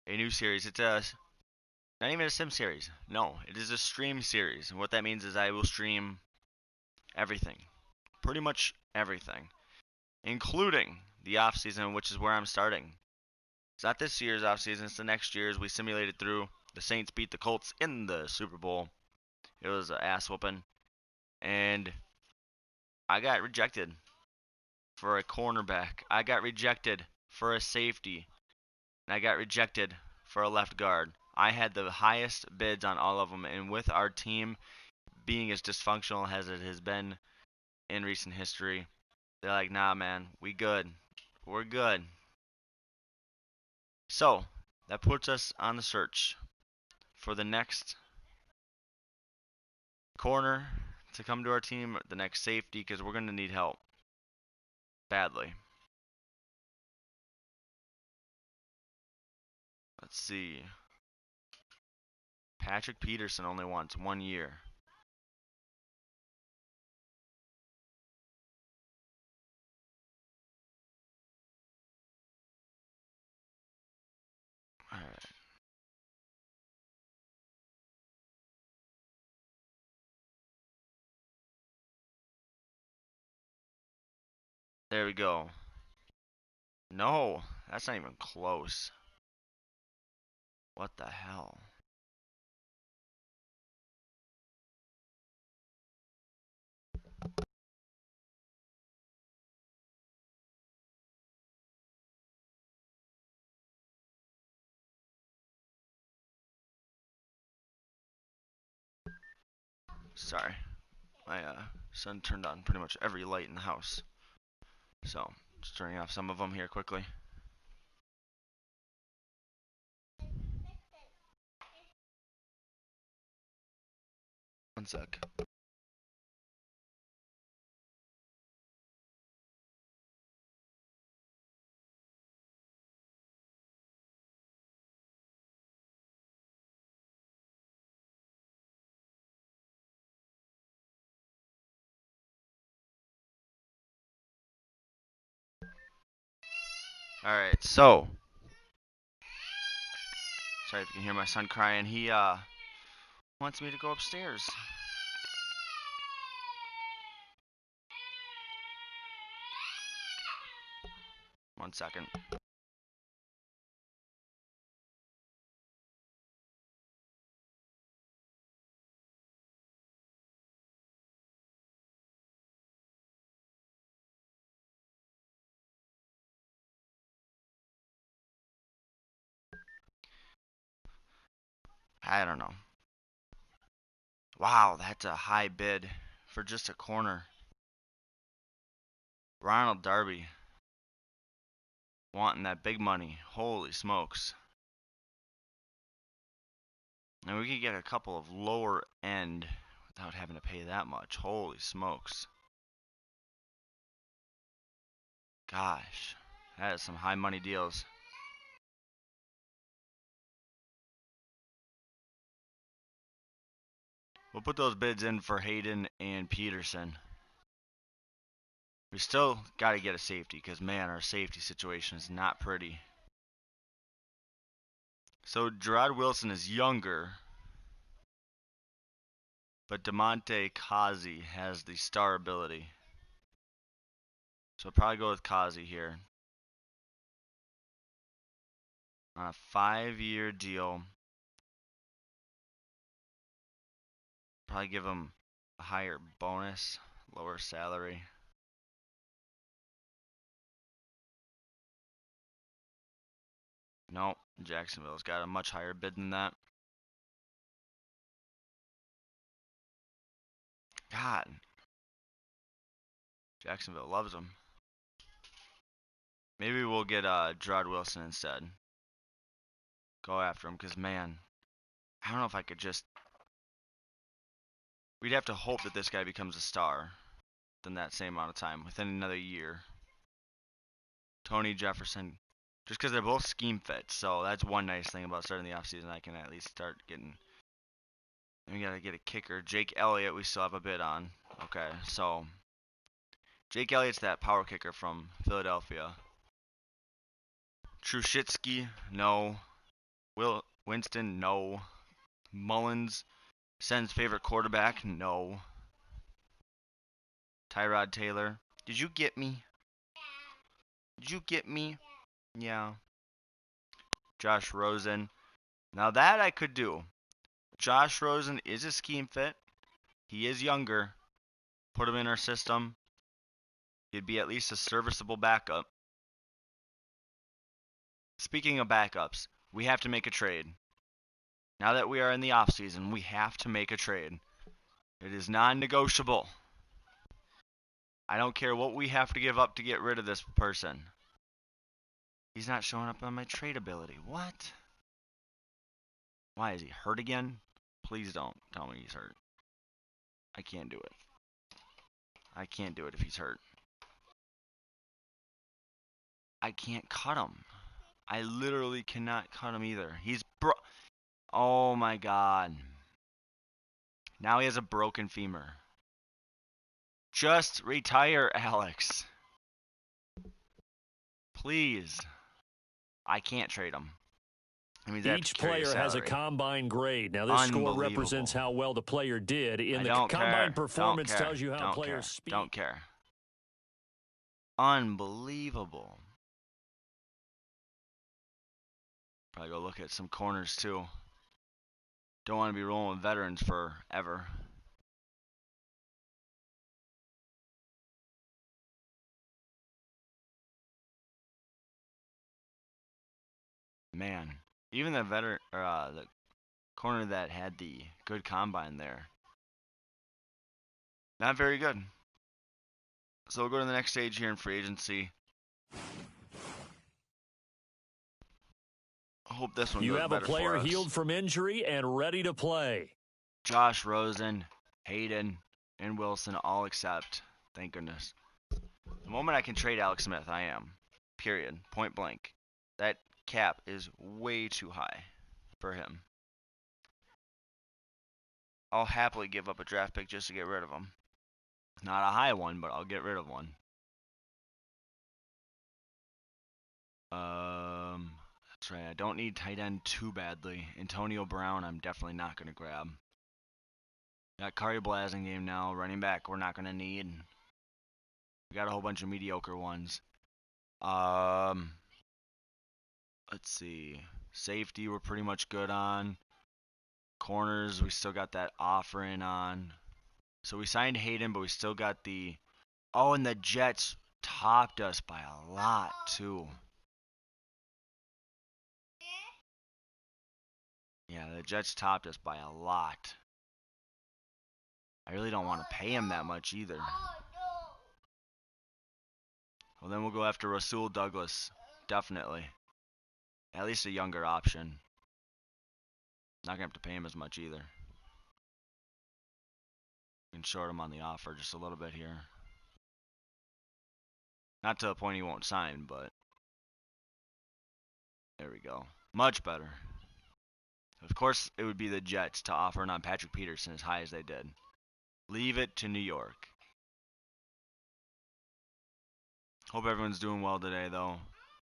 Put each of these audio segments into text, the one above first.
a new series. It's not even a sim series. No, it is a stream series. And what that means is I will stream everything. Pretty much everything. Including the off season, which is where I'm starting. It's not this year's off season, it's the next year's. We simulated through. The Saints beat the Colts in the Super Bowl. It was an ass whooping. And I got rejected for a cornerback. I got rejected for a safety. And I got rejected for a left guard. I had the highest bids on all of them, and with our team being as dysfunctional as it has been in recent history, they're like, nah, man, we good. We're good. So, that puts us on the search for the next corner to come to our team, the next safety, because we're going to need help badly. Let's see. Patrick Peterson only wants 1 year. All right. There we go. No, that's not even close. What the hell? Sorry. My son turned on pretty much every light in the house. So, just turning off some of them here quickly. One sec. Alright, so. Sorry if you can hear my son crying. He wants me to go upstairs. One second. I don't know. Wow, that's a high bid for just a corner. Ronald Darby wanting that big money. Holy smokes. And we could get a couple of lower end without having to pay that much. Holy smokes. Gosh, that is some high money deals. We'll put those bids in for Hayden and Peterson. We still got to get a safety because, man, our safety situation is not pretty. So Gerard Wilson is younger, but DeMonte Kazi has the star ability. So I'll probably go with Kazi here. On a 5-year deal. Probably give him a higher bonus, lower salary. Nope, Jacksonville's got a much higher bid than that. God. Jacksonville loves him. Maybe we'll get Gerard Wilson instead. Go after him, because, man, I don't know if I could just... We'd have to hope that this guy becomes a star within that same amount of time, within another year. Tony Jefferson, just because they're both scheme fits, so that's one nice thing about starting the offseason. I can at least start getting... We gotta get a kicker. Jake Elliott, we still have a bid on. Okay, so... Jake Elliott's that power kicker from Philadelphia. Trushitsky, no. Winston, no. Mullins, Sen's favorite quarterback, no. Tyrod Taylor, did you get me? Did you get me? Yeah. Josh Rosen. Now that I could do. Josh Rosen is a scheme fit. He is younger. Put him in our system. He'd be at least a serviceable backup. Speaking of backups, we have to make a trade. Now that we are in the offseason, we have to make a trade. It is non-negotiable. I don't care what we have to give up to get rid of this person. He's not showing up on my trade ability. What? Why, is he hurt again? Please don't tell me he's hurt. I can't do it. I can't do it if he's hurt. I can't cut him. I literally cannot cut him either. He's oh my god. Now he has a broken femur. Just retire, Alex. Please. I can't trade him. That means Each player has a combine grade. Now, this score represents how well the player did. In the combine performance tells you how players speak. Don't care. Unbelievable. Probably go look at some corners, too. Don't want to be rolling with veterans forever. Man, even the the corner that had the good combine there, not very good. So we'll go to the next stage here in free agency. I hope this one goes better for us. You have a player healed from injury and ready to play. Josh Rosen, Hayden, and Wilson all accept. Thank goodness. The moment I can trade Alex Smith, I am. Period. Point blank. That cap is way too high for him. I'll happily give up a draft pick just to get rid of him. Not a high one, but I'll get rid of one. That's right. I don't need tight end too badly. Antonio Brown, I'm definitely not going to grab. Got Kari Blasingame now. Running back, we're not going to need. We got a whole bunch of mediocre ones. Let's see. Safety, we're pretty much good on. Corners, we still got that offer in on. So we signed Hayden, but we still got the... Oh, and the Jets topped us by a lot, too. Yeah, the Jets topped us by a lot. I really don't want to pay him that much either. Well, then we'll go after Rasul Douglas. Definitely. At least a younger option. Not going to have to pay him as much either. We can short him on the offer just a little bit here. Not to the point he won't sign, but... There we go. Much better. Of course, it would be the Jets to offer on Patrick Peterson as high as they did. Leave it to New York. Hope everyone's doing well today, though.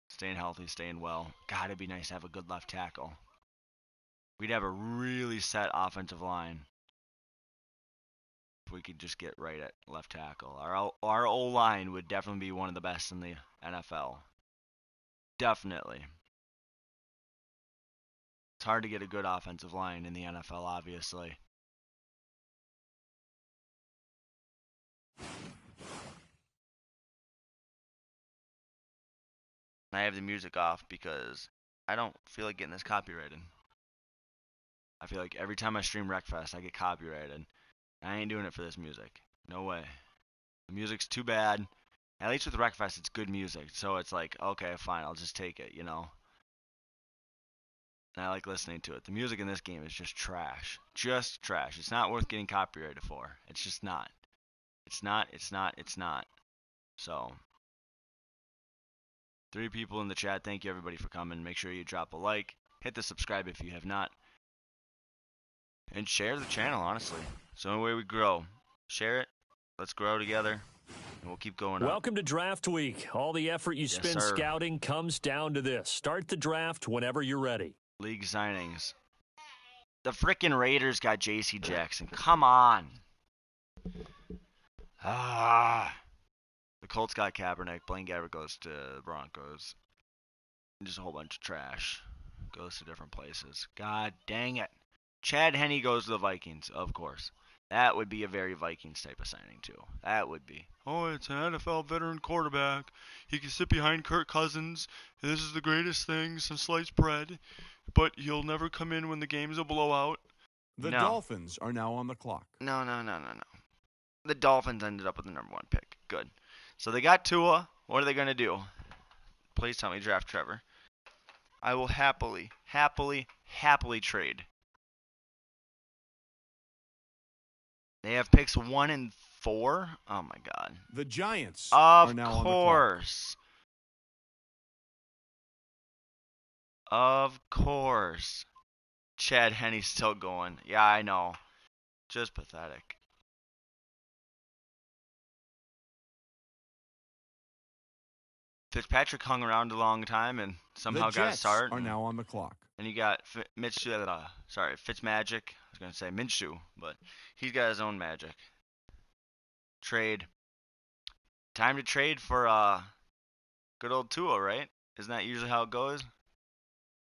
Staying healthy, staying well. God, it'd be nice to have a good left tackle. We'd have a really set offensive line if we could just get right at left tackle. Our O-line would definitely be one of the best in the NFL. Definitely. It's hard to get a good offensive line in the NFL, obviously. I have the music off because I don't feel like getting this copyrighted. I feel like every time I stream Wreckfest, I get copyrighted. I ain't doing it for this music. No way. The music's too bad. At least with Wreckfest, it's good music. So it's like, okay, fine, I'll just take it, you know? And I like listening to it. The music in this game is just trash. Just trash. It's not worth getting copyrighted for. It's just not. It's not. So, 3 people in the chat. Thank you, everybody, for coming. Make sure you drop a like. Hit the subscribe if you have not. And share the channel, honestly. It's the only way we grow. Share it. Let's grow together. And we'll keep going up. Welcome to Draft Week. All the effort you spend scouting comes down to this. Start the draft whenever you're ready. League signings. The frickin' Raiders got J.C. Jackson. Come on. The Colts got Kaepernick. Blaine Gabbert goes to the Broncos. Just a whole bunch of trash. Goes to different places. God dang it. Chad Henne goes to the Vikings, of course. That would be a very Vikings type of signing, too. That would be. Oh, it's an NFL veteran quarterback. He can sit behind Kirk Cousins. And this is the greatest thing since sliced bread. But he'll never come in when the game's a blowout. The Dolphins are now on the clock. No. The Dolphins ended up with the number 1 pick. Good. So they got Tua. What are they going to do? Please tell me draft Trevor. I will happily trade. They have picks 1 and 4. Oh my God. The Giants are now on the clock. Of course. Chad Henne's still going. Yeah, I know. Just pathetic. Fitzpatrick hung around a long time and somehow got a start. The Jets are now on the clock. And you got Fitzmagic. I was going to say Minshew, but he's got his own magic. Trade. Time to trade for good old Tua, right? Isn't that usually how it goes?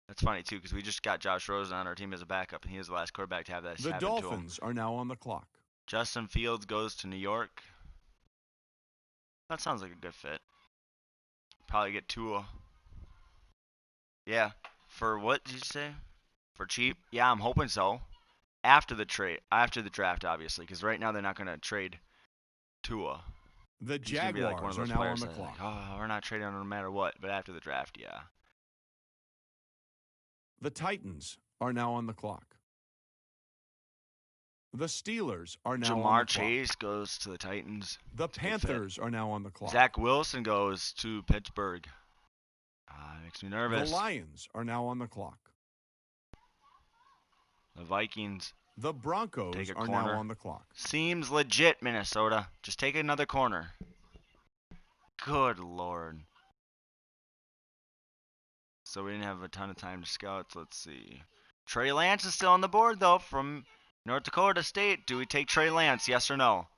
That's funny, too, because we just got Josh Rosen on our team as a backup, and he was the last quarterback to have that happen to him. The Dolphins are now on the clock. Justin Fields goes to New York. That sounds like a good fit. Probably get Tua. Yeah. For what did you say? For cheap? Yeah, I'm hoping so. After the draft, obviously, because right now they're not going to trade Tua. The Jaguars are now on the clock. Oh, we're not trading him no matter what, but after the draft, yeah. The Titans are now on the clock. The Steelers are now on the clock. Jamar Chase goes to the Titans. The Panthers are now on the clock. Zach Wilson goes to Pittsburgh. Makes me nervous. The Lions are now on the clock. The Vikings. The Broncos are now on the clock. Seems legit, Minnesota. Just take another corner. Good Lord. So we didn't have a ton of time to scout. Let's see. Trey Lance is still on the board, though, from North Dakota State. Do we take Trey Lance, yes or no?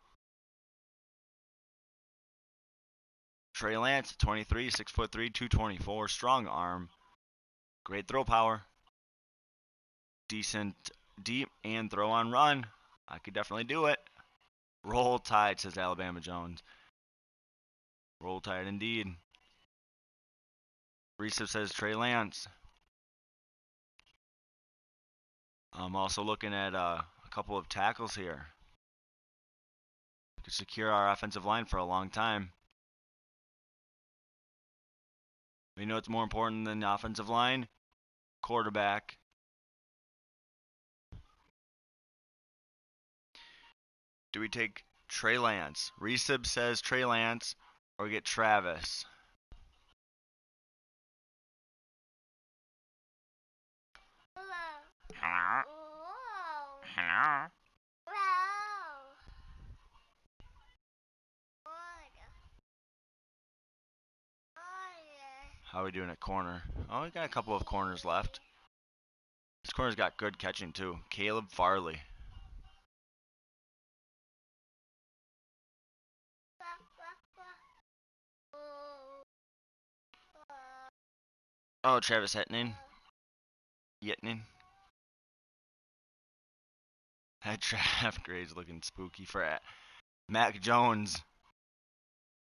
Trey Lance, 23, 6'3", 224, strong arm. Great throw power. Decent deep and throw on run. I could definitely do it. Roll Tide, says Alabama Jones. Roll Tide indeed. Recep says Trey Lance. I'm also looking at a couple of tackles here. We could secure our offensive line for a long time. You know what's more important than the offensive line? Quarterback. Do we take Trey Lance? Recep says Trey Lance or get Travis. Hello. Hello. How are we doing at corner? Oh, we got a couple of corners left. This corner's got good catching too. Caleb Farley. Oh, Travis Hetning. Yetnin. That draft grade's looking spooky for Mac Jones.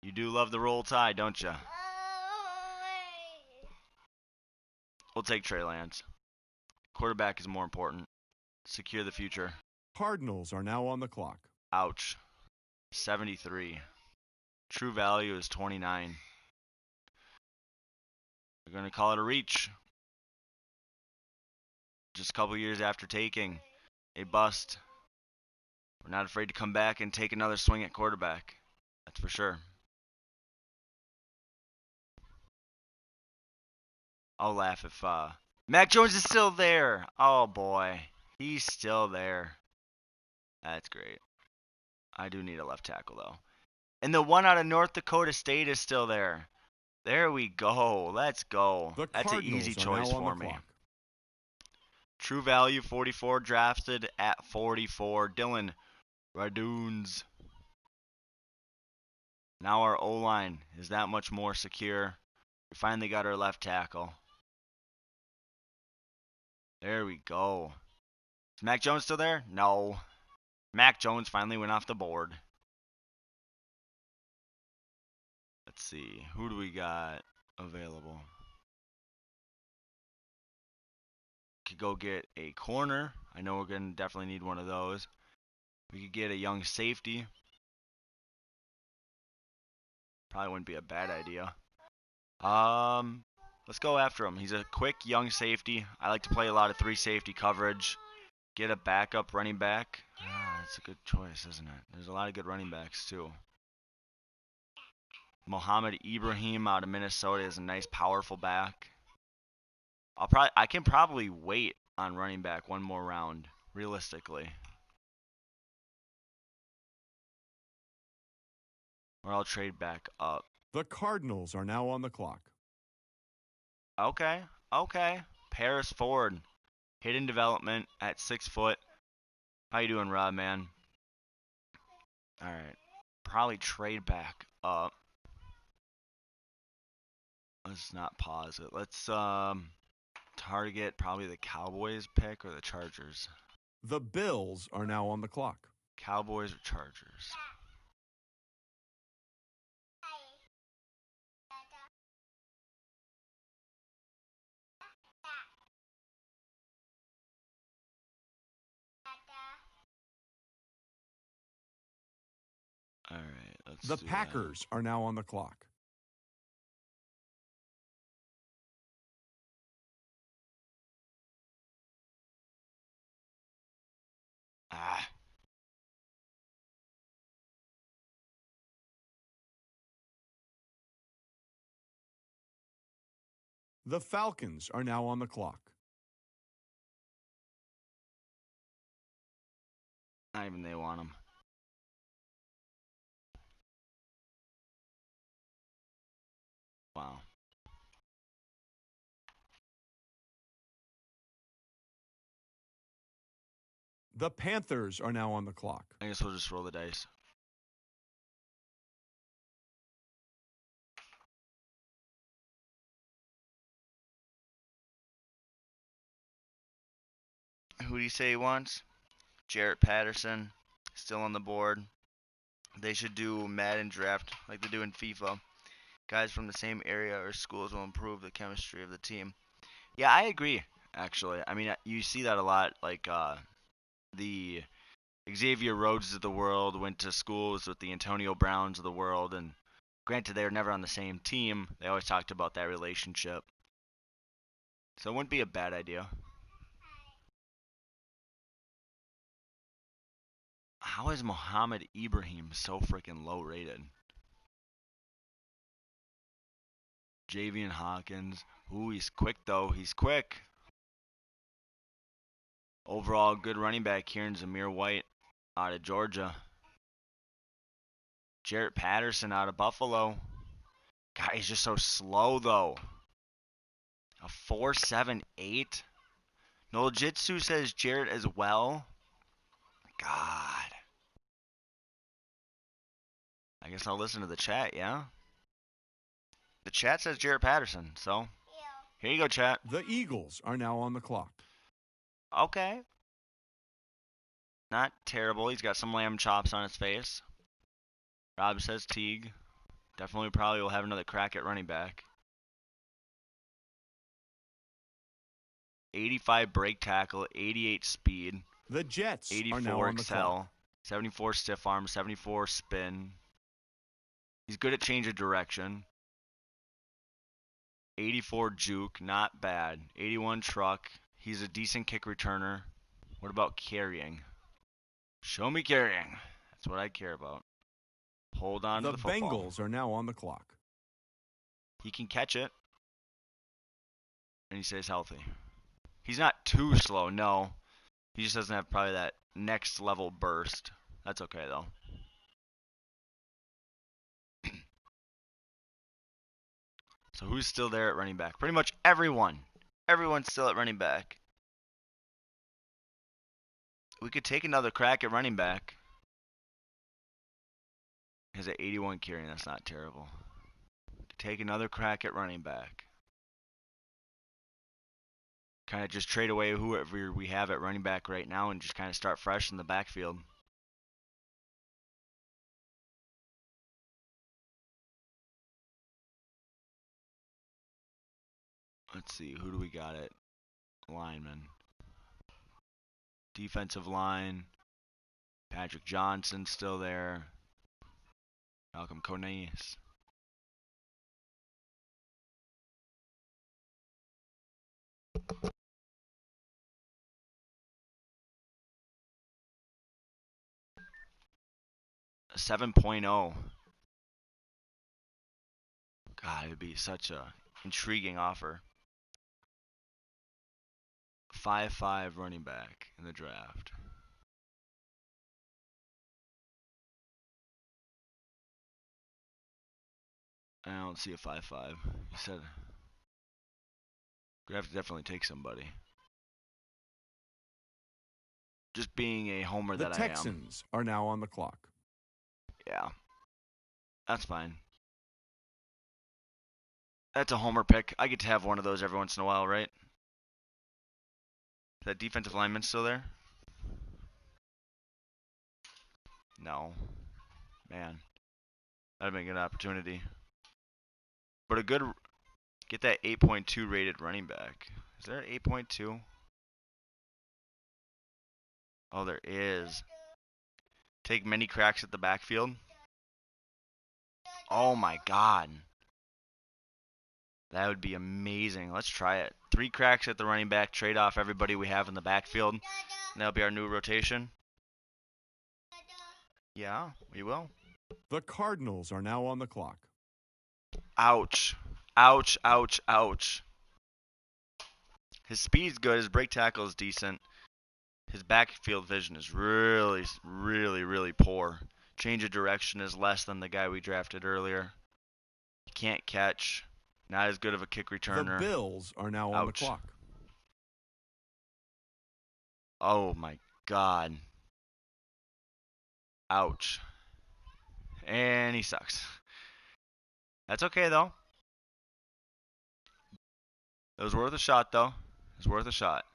You do love the Roll Tide, don't you? We'll take Trey Lance. Quarterback is more important. Secure the future. Cardinals are now on the clock. Ouch. 73. True value is 29. We're going to call it a reach. Just a couple years after taking a bust. We're not afraid to come back and take another swing at quarterback. That's for sure. I'll laugh if Mac Jones is still there. Oh boy. He's still there. That's great. I do need a left tackle though. And the one out of North Dakota State is still there. There we go. Let's go. That's an easy choice for me. True value 44, drafted at 44. Dylan Radunes. Now our O-line is that much more secure. We finally got our left tackle. There we go. Is Mac Jones still there? No. Mac Jones finally went off the board. Let's see. Who do we got available? Could go get a corner. I know we're going to definitely need one of those. We could get a young safety. Probably wouldn't be a bad idea. Let's go after him. He's a quick young safety. I like to play a lot of 3 safety coverage. Get a backup running back. That's a good choice, isn't it? There's a lot of good running backs too. Mohamed Ibrahim out of Minnesota is a nice, powerful back. I can probably wait on running back one more round, realistically. Or I'll trade back up. The Cardinals are now on the clock. Okay. Paris Ford. Hidden development at 6 foot. How you doing, Rob, man? Alright. Probably trade back up. Let's not pause it. Let's target probably the Cowboys pick or the Chargers. The Bills are now on the clock. Cowboys or Chargers? All right, let's The do Packers that. are now on the clock. The Falcons are now on the clock. Not even they want them. Wow. The Panthers are now on the clock. I guess we'll just roll the dice. Who do you say he wants? Jarrett Patterson, still on the board. They should do Madden draft like they do in FIFA. Guys from the same area or schools will improve the chemistry of the team. Yeah, I agree, actually. I mean, you see that a lot. Like, the Xavier Rhodes of the world went to schools with the Antonio Browns of the world, and granted, they were never on the same team. They always talked about that relationship. So it wouldn't be a bad idea. How is Mohamed Ibrahim so freaking low rated? Javian Hawkins. Ooh, he's quick though. He's quick. Overall, good running back here in Zamir White out of Georgia. Jarrett Patterson out of Buffalo. God, he's just so slow though. A 4.78. No Jitsu says Jarrett as well. God. I guess I'll listen to the chat, yeah? The chat says Jarrett Patterson, so here you go, chat. The Eagles are now on the clock. Okay. Not terrible. He's got some lamb chops on his face. Rob says Teague. Definitely probably will have another crack at running back. 85 break tackle, 88 speed. The Jets 84 are now on the excel, clock. 74 stiff arm, 74 spin. He's good at change of direction. 84 juke, not bad. 81 truck. He's a decent kick returner. What about carrying? Show me carrying. That's what I care about. Hold on to the football. The Bengals are now on the clock. He can catch it. And he stays healthy. He's not too slow, no. He just doesn't have probably that next level burst. That's okay, though. So who's still there at running back? Pretty much everyone. Everyone's still at running back. We could take another crack at running back. He has an 81 carrying. That's not terrible. Take another crack at running back. Kind of just trade away whoever we have at running back right now and just kind of start fresh in the backfield. Let's see, who do we got at lineman? Defensive line. Patrick Johnson's still there. Malcolm Conais. A 7.0. God, it would be such a intriguing offer. 5.5 running back in the draft. I don't see a 5.5. You said we have to definitely take somebody. Just being a homer that I am. The Texans are now on the clock. Yeah. That's fine. That's a homer pick. I get to have one of those every once in a while, right? Is that defensive lineman still there? No. Man. That'd been a good opportunity. But a good... Get that 8.2 rated running back. Is there an 8.2? Oh, there is. Take many cracks at the backfield. Oh my god. That would be amazing. Let's try it. 3 cracks at the running back. Trade off everybody we have in the backfield. And that'll be our new rotation. Yeah, we will. The Cardinals are now on the clock. Ouch. Ouch, ouch, ouch. His speed's good. His break tackle is decent. His backfield vision is really, really, really poor. Change of direction is less than the guy we drafted earlier. He can't catch. Not as good of a kick returner. The Bills are now on the clock. Oh my god. Ouch. And he sucks. That's okay though. It was worth a shot though. It was worth a shot.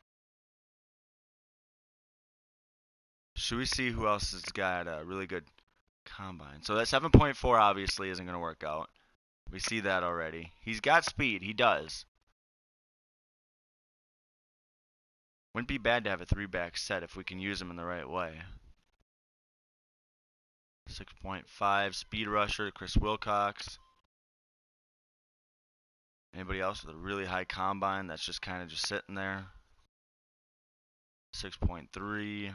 Should we see who else has got a really good combine? So that 7.4 obviously isn't going to work out. We see that already. He's got speed. He does. Wouldn't be bad to have a 3-back set if we can use him in the right way. 6.5 speed rusher, Chris Wilcox. Anybody else with a really high combine that's just kind of just sitting there? 6.3.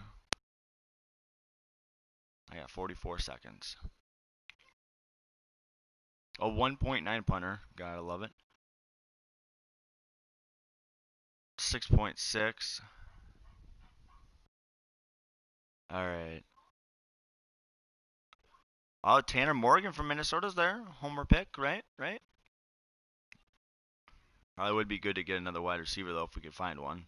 I got 44 seconds. A 1.9 punter. Gotta love it. 6.6. Alright. Oh, Tanner Morgan from Minnesota's there. Homer pick, right? Right? Probably would be good to get another wide receiver, though, if we could find one.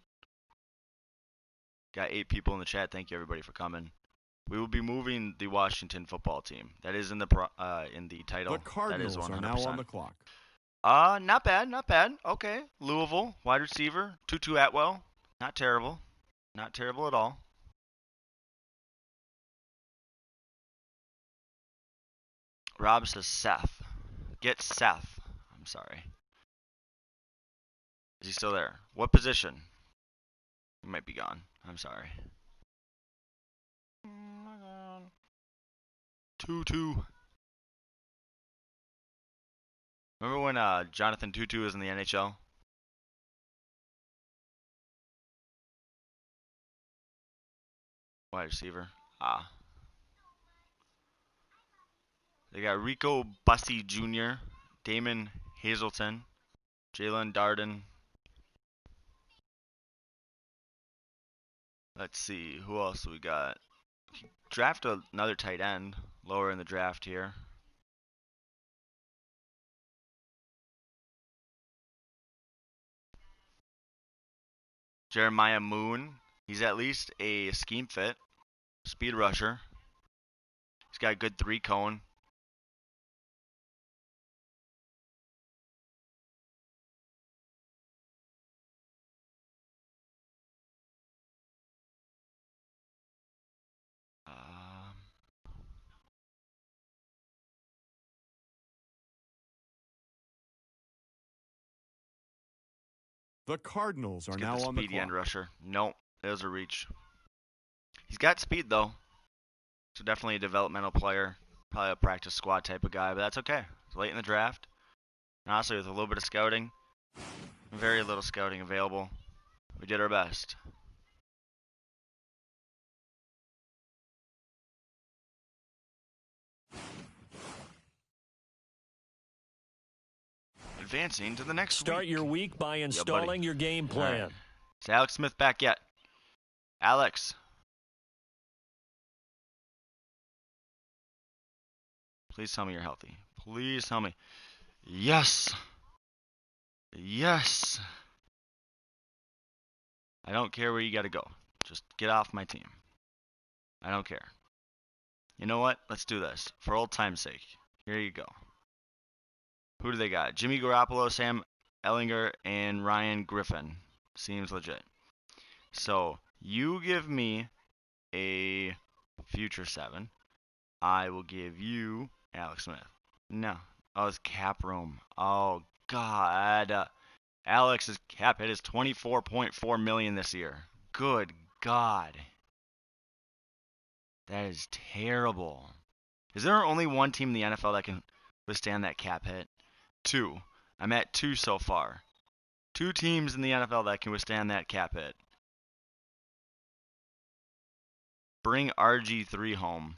Got 8 people in the chat. Thank you, everybody, for coming. We will be moving the Washington football team. That is in the title. The Cardinals that is 100%. Are now on the clock. Not bad, not bad. Okay, Louisville, wide receiver, Tutu Atwell. Not terrible. Not terrible at all. Rob says Seth. Get Seth. I'm sorry. Is he still there? What position? He might be gone. I'm sorry. Oh my god. Tutu. Remember when Jonathan Tutu was in the NHL? Wide receiver. Ah. They got Rico Bussey Jr., Damon Hazelton, Jalen Darden. Let's see, who else we got? Draft another tight end lower in the draft here. Jeremiah Moon. He's at least a scheme fit, speed rusher. He's got a good 3-cone. The Cardinals are now on the clock. Speedy end rusher. Nope, it was a reach. He's got speed though, so definitely a developmental player, probably a practice squad type of guy, but that's okay. It's late in the draft. And honestly, with a little bit of scouting, very little scouting available, we did our best. Advancing to the next Start week. your week by installing your game plan. Right. Is Alex Smith back yet? Alex. Please tell me you're healthy. Please tell me. Yes. Yes. I don't care where you got to go. Just get off my team. I don't care. You know what? Let's do this. For old time's sake. Here you go. Who do they got? Jimmy Garoppolo, Sam Ellinger, and Ryan Griffin. Seems legit. So, you give me a future 7. I will give you Alex Smith. No. Oh, it's cap room. Oh, God. Alex's cap hit is $24.4 million this year. Good God. That is terrible. Is there only one team in the NFL that can withstand that cap hit? 2. I'm at 2 so far. 2 teams in the NFL that can withstand that cap hit. Bring RG3 home.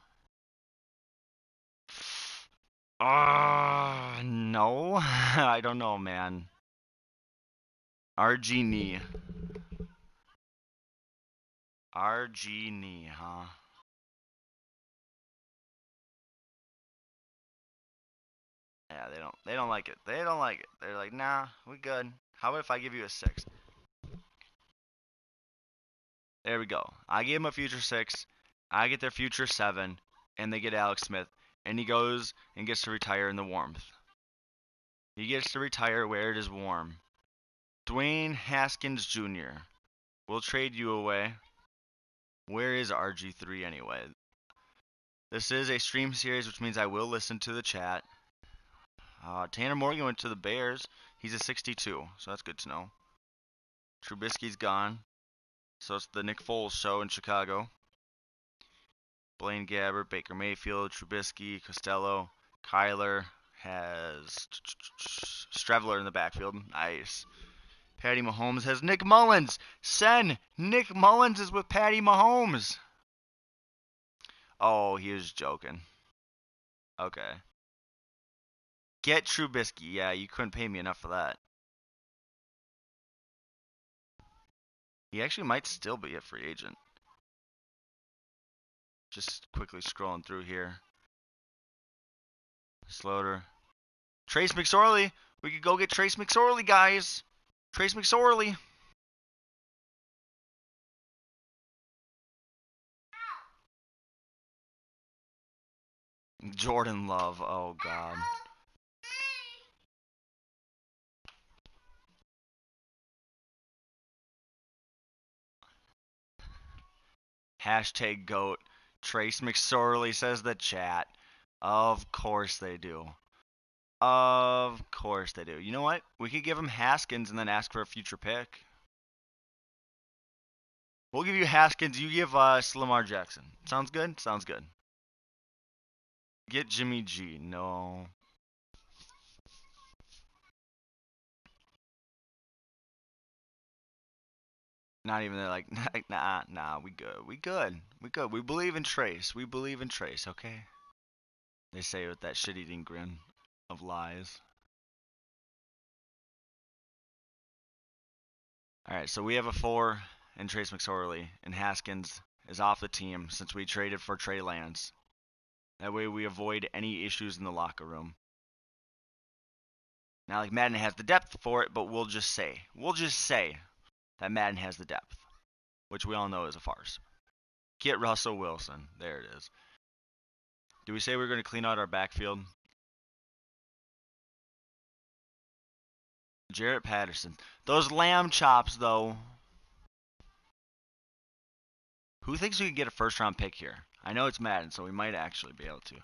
No. I don't know, man. RG knee. RG knee, huh? Yeah, they don't like it. They don't like it. They're like, nah, we good. How about if I give you a 6? There we go. I gave him a future 6. I get their future 7, and they get Alex Smith, and he goes and gets to retire in the warmth. He gets to retire where it is warm. Dwayne Haskins Jr. We'll trade you away. Where is RG3 anyway? This is a stream series, which means I will listen to the chat. Tanner Morgan went to the Bears. He's a 62, so that's good to know. Trubisky's gone. So it's the Nick Foles show in Chicago. Blaine Gabbert, Baker Mayfield, Trubisky, Costello, Kyler has Strevler in the backfield. Nice. Patty Mahomes has Nick Mullins. Nick Mullins is with Patty Mahomes. Oh, he was joking. Okay. Get Trubisky. Yeah, you couldn't pay me enough for that. He actually might still be a free agent. Just quickly scrolling through here. Slaughter. Trace McSorley. We could go get Trace McSorley, guys. Trace McSorley. Jordan Love. Oh, God. Hashtag GOAT. Trace McSorley says the chat. Of course they do. Of course they do. You know what? We could give him Haskins and then ask for a future pick. We'll give you Haskins. You give us Lamar Jackson. Sounds good? Sounds good. Get Jimmy G. No. Not even like, nah, we good. We good. We good. We believe in Trace. We believe in Trace, okay? They say with that shit-eating grin of lies. Alright, so we have a 4 in Trace McSorley, and Haskins is off the team since we traded for Trey Lance. That way we avoid any issues in the locker room. Now, like, Madden has the depth for it, but we'll just say that Madden has the depth. which we all know is a farce. Get Russell Wilson. There it is. Do we say we're going to clean out our backfield? Jarrett Patterson. Those lamb chops, though. Who thinks we can get a first-round pick here? I know it's Madden, so we might actually be able to.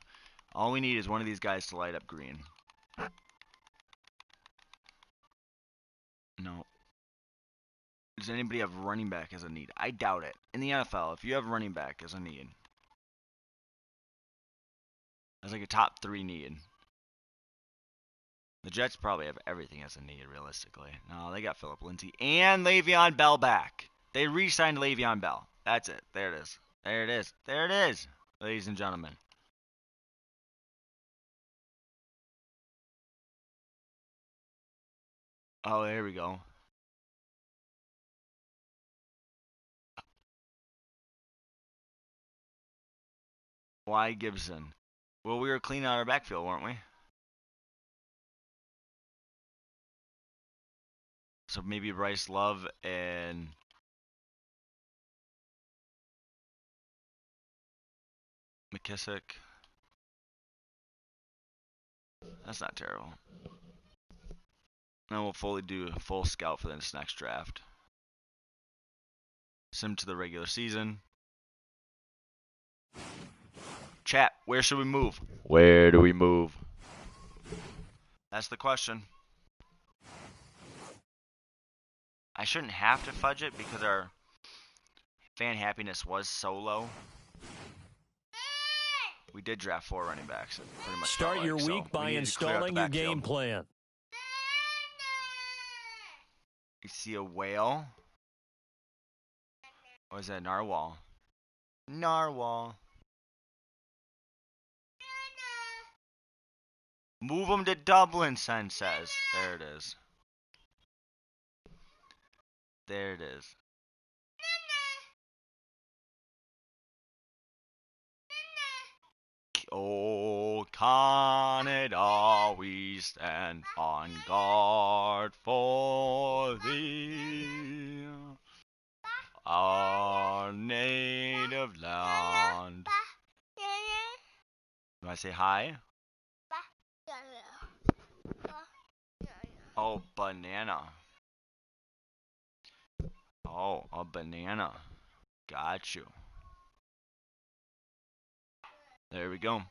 All we need is one of these guys to light up green. No. Does anybody have running back as a need? I doubt it. In the NFL, if you have running back as a need, that's like a top 3 need. The Jets probably have everything as a need, realistically. No, they got Phillip Lindsay and Le'Veon Bell back. They re-signed Le'Veon Bell. That's it. There it is. There it is. There it is, ladies and gentlemen. Oh, there we go. Why Gibson? Well, we were cleaning out our backfield, weren't we? So maybe Bryce Love and McKissick. That's not terrible. Then we'll fully do a full scout for this next draft. Sim to the regular season. Chat, where should we move? Where do we move? That's the question. I shouldn't have to fudge it because our fan happiness was so low. We did draft 4 running backs. Pretty much Start your week by installing your game plan. You see a whale? Or is that narwhal? Narwhal. Move him to Dublin, Sen says. There it is. There it is. Oh, Canada, we stand on guard for thee, our native land. Do I say hi? Oh, banana. Oh, a banana. Got you. There we go.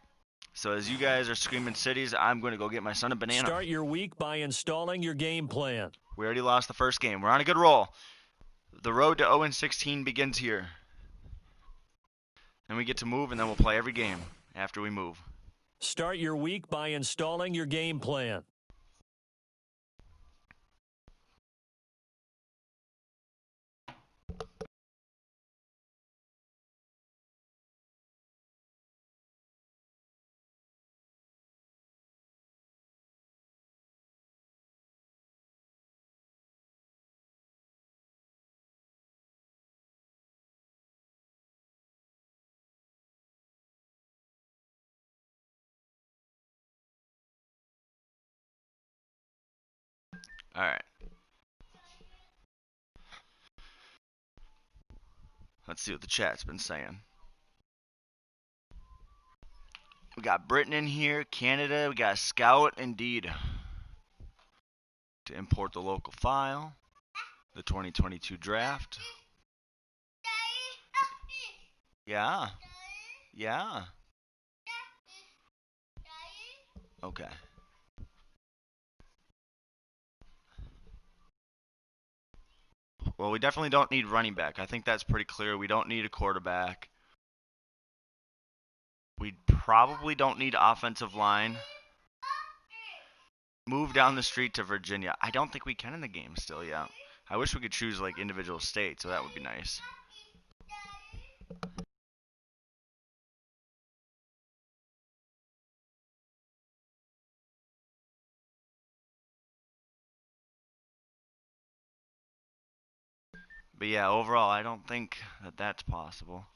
So as you guys are screaming cities, I'm going to go get my son a banana. Start your week by installing your game plan. We already lost the first game. We're on a good roll. The road to 0-16 begins here. Then we get to move, and then we'll play every game after we move. Start your week by installing your game plan. All right. Let's see what the chat's been saying. We got Britain in here, Canada, we got Scout, indeed. To import the local file, the 2022 draft. Yeah. Yeah. Okay. Well, we definitely don't need running back. I think that's pretty clear. We don't need a quarterback. We probably don't need offensive line. Move down the street to Virginia. I don't think we can in the game still yet. I wish we could choose like individual states, so that would be nice. But yeah, overall, I don't think that that's possible.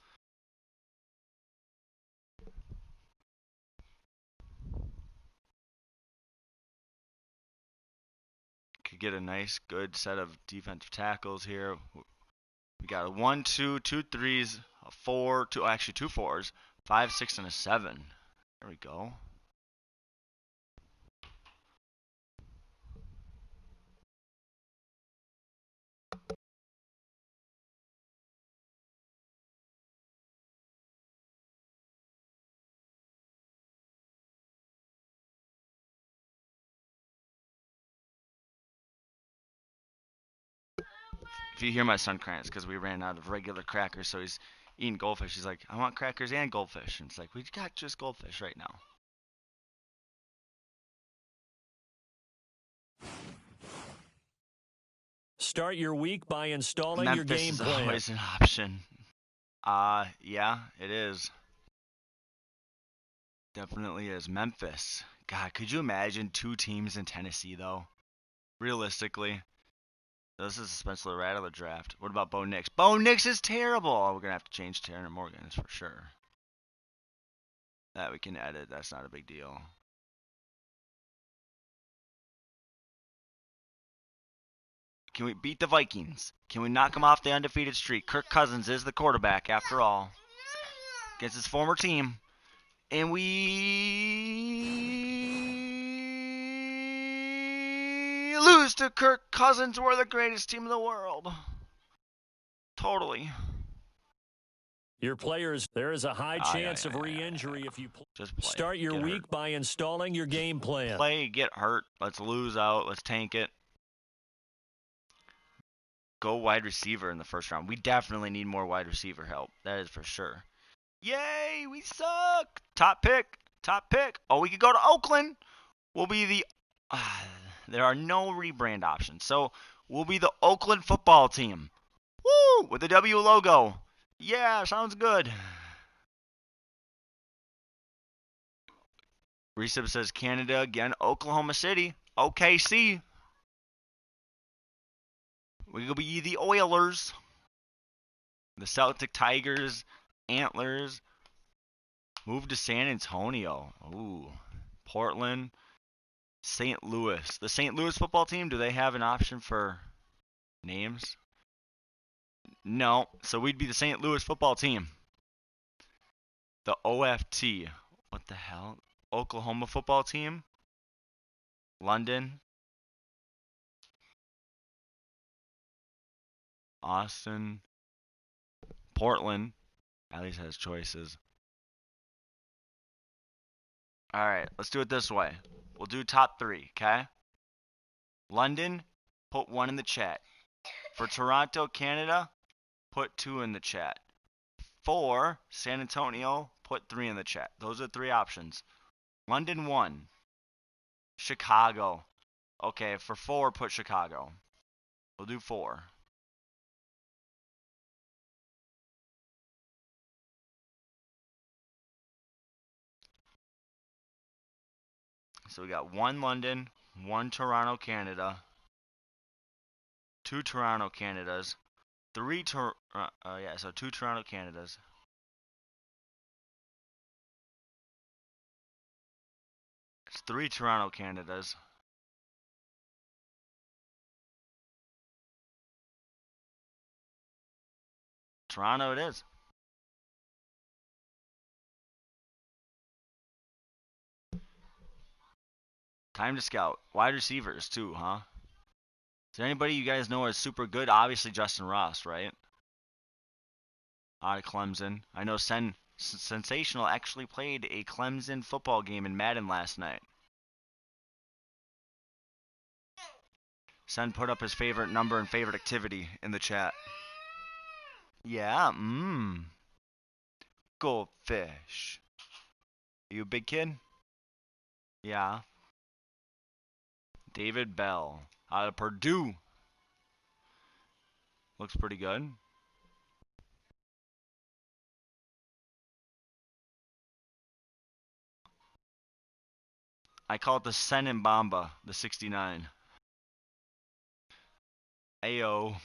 Could get a nice, good set of defensive tackles here. We got a 1, 2, 2 threes, a 4, actually 2 4s, 5, 6, and a 7. There we go. If you hear my son crying, it's because we ran out of regular crackers, so he's eating goldfish. He's like, I want crackers and goldfish. And it's like, we got just goldfish right now. Start your week by installing Memphis your game plan. Memphis is always an option. Yeah, it is. Definitely is. Memphis. God, could you imagine 2 teams in Tennessee, though? Realistically. This is a Spencer Rattler draft. What about Bo Nix? Bo Nix is terrible! Oh, we're going to have to change Tanner Morgan's for sure. That we can edit. That's not a big deal. Can we beat the Vikings? Can we knock them off the undefeated streak? Kirk Cousins is the quarterback, after all. Against his former team. And we lose to Kirk Cousins. We're the greatest team in the world. Totally. Your players, there is a high chance of re-injury if you just play. Start your week by installing your game plan. Play, get hurt. Let's lose out. Let's tank it. Go wide receiver in the first round. We definitely need more wide receiver help. That is for sure. Yay, we suck. Top pick. Top pick. Oh, we could go to Oakland. We'll be the... there are no rebrand options. So, we'll be the Oakland football team. Woo! With the W logo. Yeah, sounds good. Resub says Canada again. Oklahoma City. OKC. We'll be the Oilers. The Celtic Tigers. Antlers. Move to San Antonio. Ooh. Portland. St. Louis. The St. Louis football team, do they have an option for names? No. So we'd be the St. Louis football team. The OFT. What the hell? Oklahoma football team? London. Austin. Portland. At least has choices. Alright, let's do it this way. We'll do top 3, okay? London, put 1 in the chat. For Toronto, Canada, put 2 in the chat. For San Antonio, put 3 in the chat. Those are 3 options. London 1. Chicago. Okay, for 4, put Chicago. We'll do 4. So we got 1 London, 1 Toronto, Canada, 2 Toronto, Canadas, 3 so 2 Toronto, Canadas. It's 3 Toronto, Canadas. Toronto it is. Time to scout. Wide receivers too, huh? Is there anybody you guys know is super good? Obviously Justin Ross, right? Out of Clemson. I know Sensational actually played a Clemson football game in Madden last night. Sen put up his favorite number and favorite activity in the chat. Yeah, Goldfish. Are you a big kid? Yeah. David Bell. Out of Purdue. Looks pretty good. I call it the Sen and Bamba, the 69. Ayo.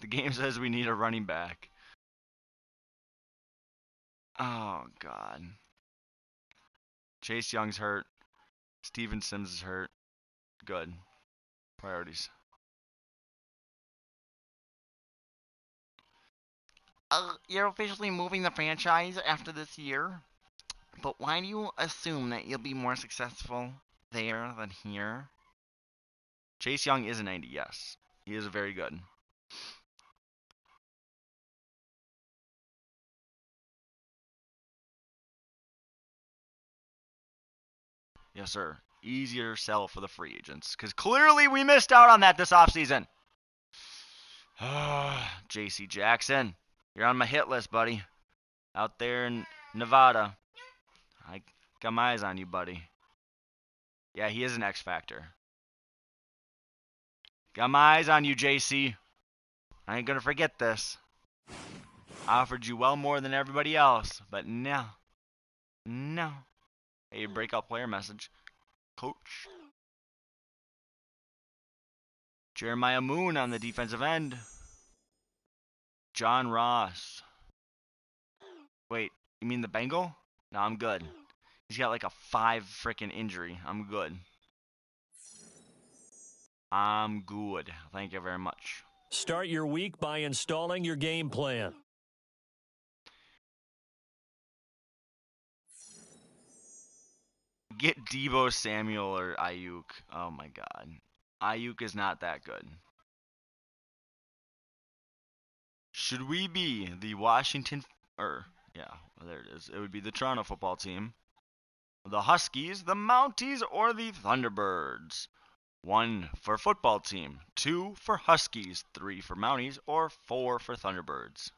The game says we need a running back. Oh, God. Chase Young's hurt. Steven Sims is hurt. Good. Priorities. you're officially moving the franchise after this year, but why do you assume that you'll be more successful there than here? Chase Young is a 90, yes. He is very good. Yes, sir. Easier sell for the free agents, because clearly we missed out on that this offseason. J.C. Jackson, you're on my hit list, buddy. Out there in Nevada. I got my eyes on you, buddy. Yeah, he is an X factor. Got my eyes on you, JC. I ain't gonna forget this. I offered you well more than everybody else, but no. No. Hey, breakout player message. Coach. Jeremiah Moon on the defensive end. John Ross. Wait, you mean the Bengal? No, I'm good. He's got like a 5 freaking injury. I'm good. I'm good. Thank you very much. Start your week by installing your game plan. Get Deebo Samuel or Ayuk. Oh my god. Ayuk is not that good. Should we be the Washington, yeah, there it is. It would be the Toronto football team, the Huskies, the Mounties, or the Thunderbirds? 1 for football team, 2 for Huskies, 3 for Mounties, or 4 for Thunderbirds.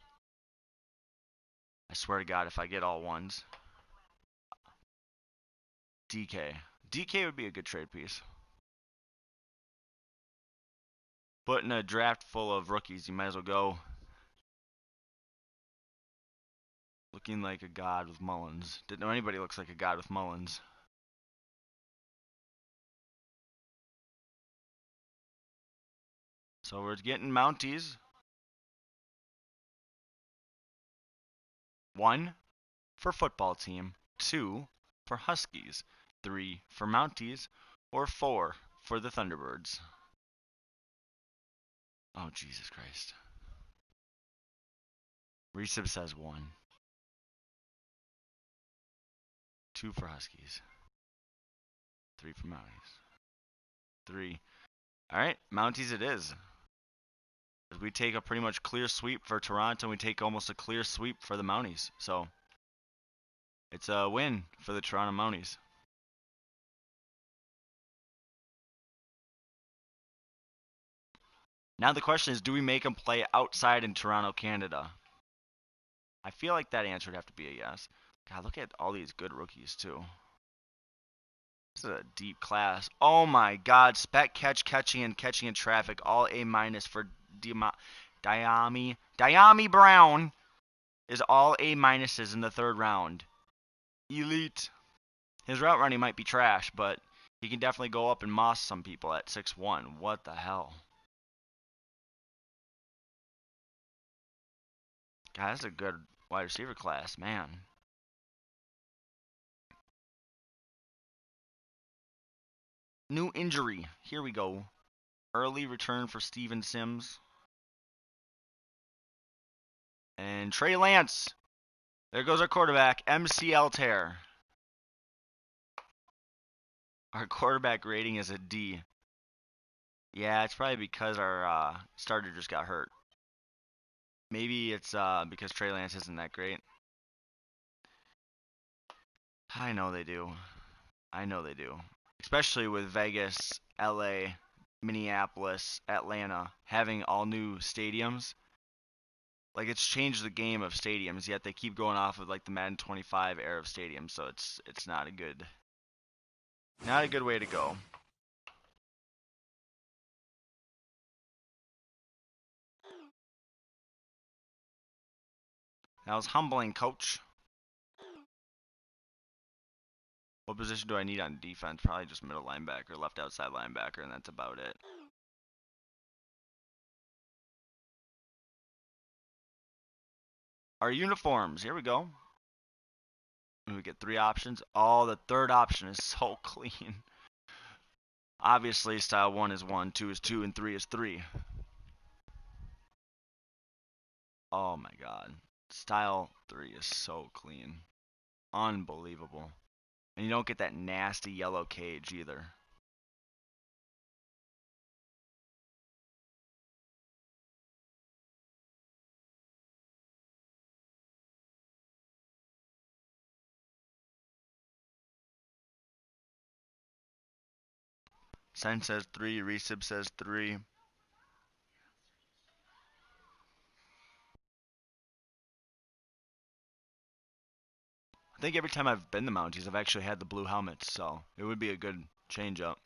I swear to God, if I get all ones. DK. DK would be a good trade piece. But in a draft full of rookies, you might as well go. Looking like a god with Mullins. Didn't know anybody looks like a god with Mullins. So we're getting Mounties. 1 for football team, 2 for Huskies, 3 for Mounties, or 4 for the Thunderbirds. Oh, Jesus Christ. Resub says 1. 2 for Huskies. 3 for Mounties. 3. Alright, Mounties it is. We take a pretty much clear sweep for Toronto, and we take almost a clear sweep for the Mounties. So, it's a win for the Toronto Mounties. Now the question is, do we make them play outside in Toronto, Canada? I feel like that answer would have to be a yes. God, look at all these good rookies, too. This is a deep class. Oh my God. Spec, catching in traffic. All A- for Diami Brown is all A- in the 3rd round. Elite. His route running might be trash, but he can definitely go up and moss some people at 6'1". What the hell? God, that's a good wide receiver class, man. New injury. Here we go. Early return for Steven Sims. And Trey Lance. There goes our quarterback. MCL tear. Our quarterback rating is a D. Yeah, it's probably because our starter just got hurt. Maybe it's because Trey Lance isn't that great. I know they do. I know they do. Especially with Vegas, LA, Minneapolis, Atlanta having all new stadiums. Like, it's changed the game of stadiums, yet they keep going off of like the Madden 25 era of stadiums, so it's not a good way to go. That was humbling, coach. What position do I need on defense? Probably just middle linebacker, left outside linebacker, and that's about it. Our uniforms, here we go. We get 3 options. Oh, the 3rd option is so clean. Obviously, style 1 is 1, 2 is 2, and 3 is 3. Oh my god. Style 3 is so clean. Unbelievable. And you don't get that nasty yellow cage either. Sen says 3, Resib says 3. I think every time I've been to Mounties, I've actually had the blue helmets, so it would be a good change up.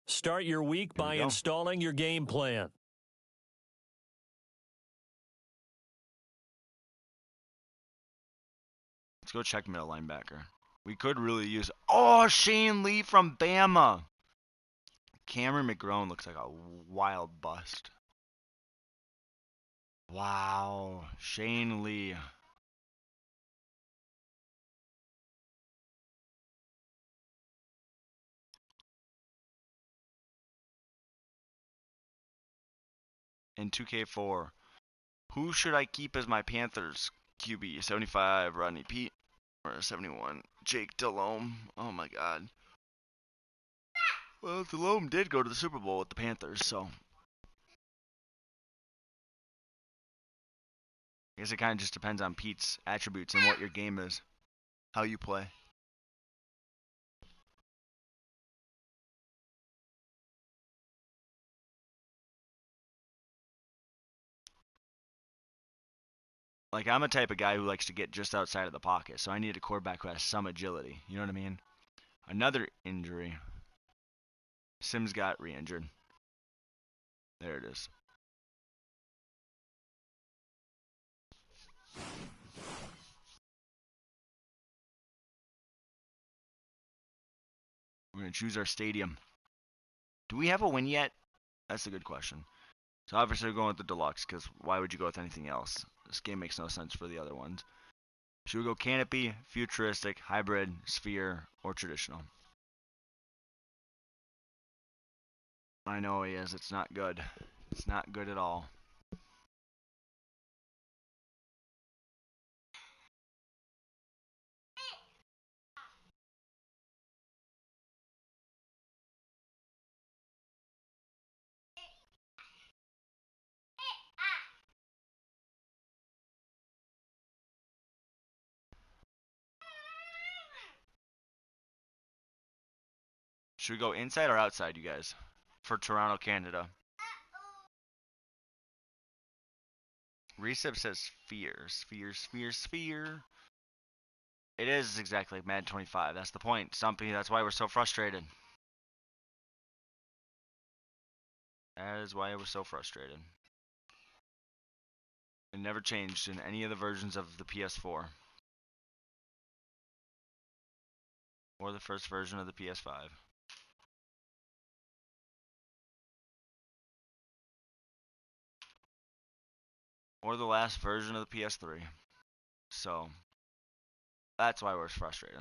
Start your week by installing your game plan. Let's go check middle linebacker. We could really use... Oh, Shane Lee from Bama. Cameron McGrone looks like a wild bust. Wow. Shane Lee. In 2K4. Who should I keep as my Panthers QB? 75, Rodney Pete. Or 71, Jake Delhomme. Oh my god. Well, Delhomme did go to the Super Bowl with the Panthers, so... I guess it kind of just depends on Pete's attributes and what your game is. How you play. Like, I'm a type of guy who likes to get just outside of the pocket, so I need a quarterback who has some agility. You know what I mean? Another injury. Sims got re-injured. There it is. We're going to choose our stadium. Do we have a win yet? That's a good question. So obviously we're going with the deluxe, because why would you go with anything else? This game makes no sense for the other ones. Should we go canopy, futuristic, hybrid, sphere, or traditional? I know he is. It's not good. It's not good at all. Should we go inside or outside, you guys? For Toronto, Canada. Recep says sphere. Sphere, sphere, sphere. It is exactly like Madden 25. That's the point. Stumpy, that's why we're so frustrated. That is why we're so frustrated. It never changed in any of the versions of the PS4. Or the first version of the PS5. Or the last version of the PS3. So, that's why we're frustrated.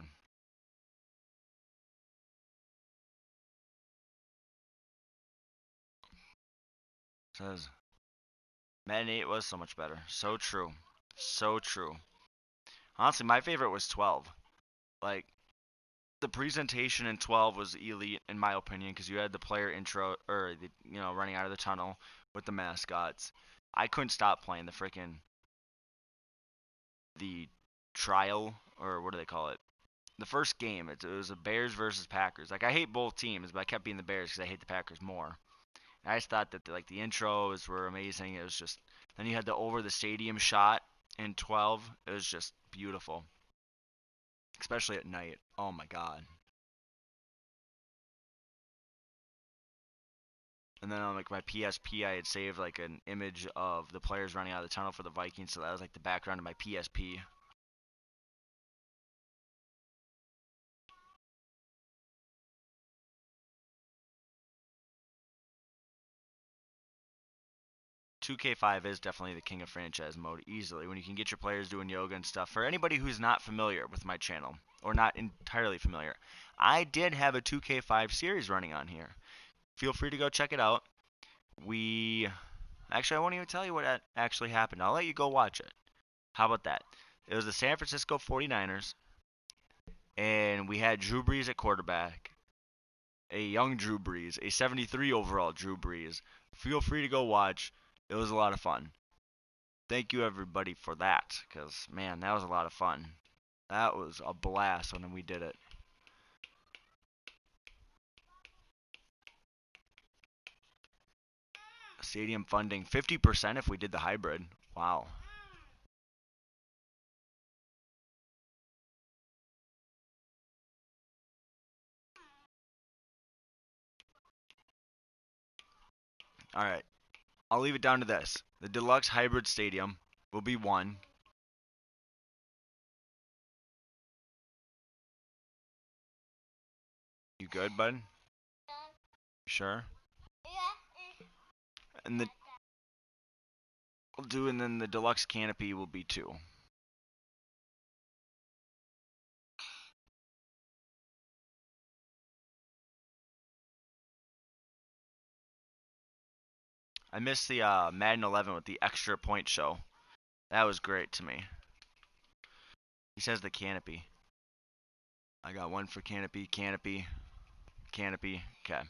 Says, Madden 8 was so much better. So true. So true. Honestly, my favorite was 12. Like, the presentation in 12 was elite, in my opinion, because you had the player intro, or, running out of the tunnel with the mascots. I couldn't stop playing the trial, or what do they call it? The first game, it was a Bears versus Packers. Like, I hate both teams, but I kept being the Bears because I hate the Packers more. And I just thought that, the intros were amazing. It was just, then you had the over the stadium shot in 12. It was just beautiful. Especially at night. Oh my god. And then on my PSP, I had saved an image of the players running out of the tunnel for the Vikings, so that was the background of my PSP. 2K5 is definitely the king of franchise mode, easily, when you can get your players doing yoga and stuff. For anybody who's not familiar with my channel, or not entirely familiar, I did have a 2K5 series running on here. Feel free to go check it out. Actually, I won't even tell you what actually happened. I'll let you go watch it. How about that? It was the San Francisco 49ers, and we had Drew Brees at quarterback, a young Drew Brees, a 73 overall Drew Brees. Feel free to go watch. It was a lot of fun. Thank you, everybody, for that, because, man, that was a lot of fun. That was a blast when we did it. Stadium funding, 50% if we did the hybrid. Wow. All right. I'll leave it down to this. The deluxe hybrid stadium will be one. You good, bud? Sure. And and then the deluxe canopy will be 2. I missed the Madden 11 with the extra point show. That was great to me. He says the canopy. I got one for canopy, canopy, canopy. Okay.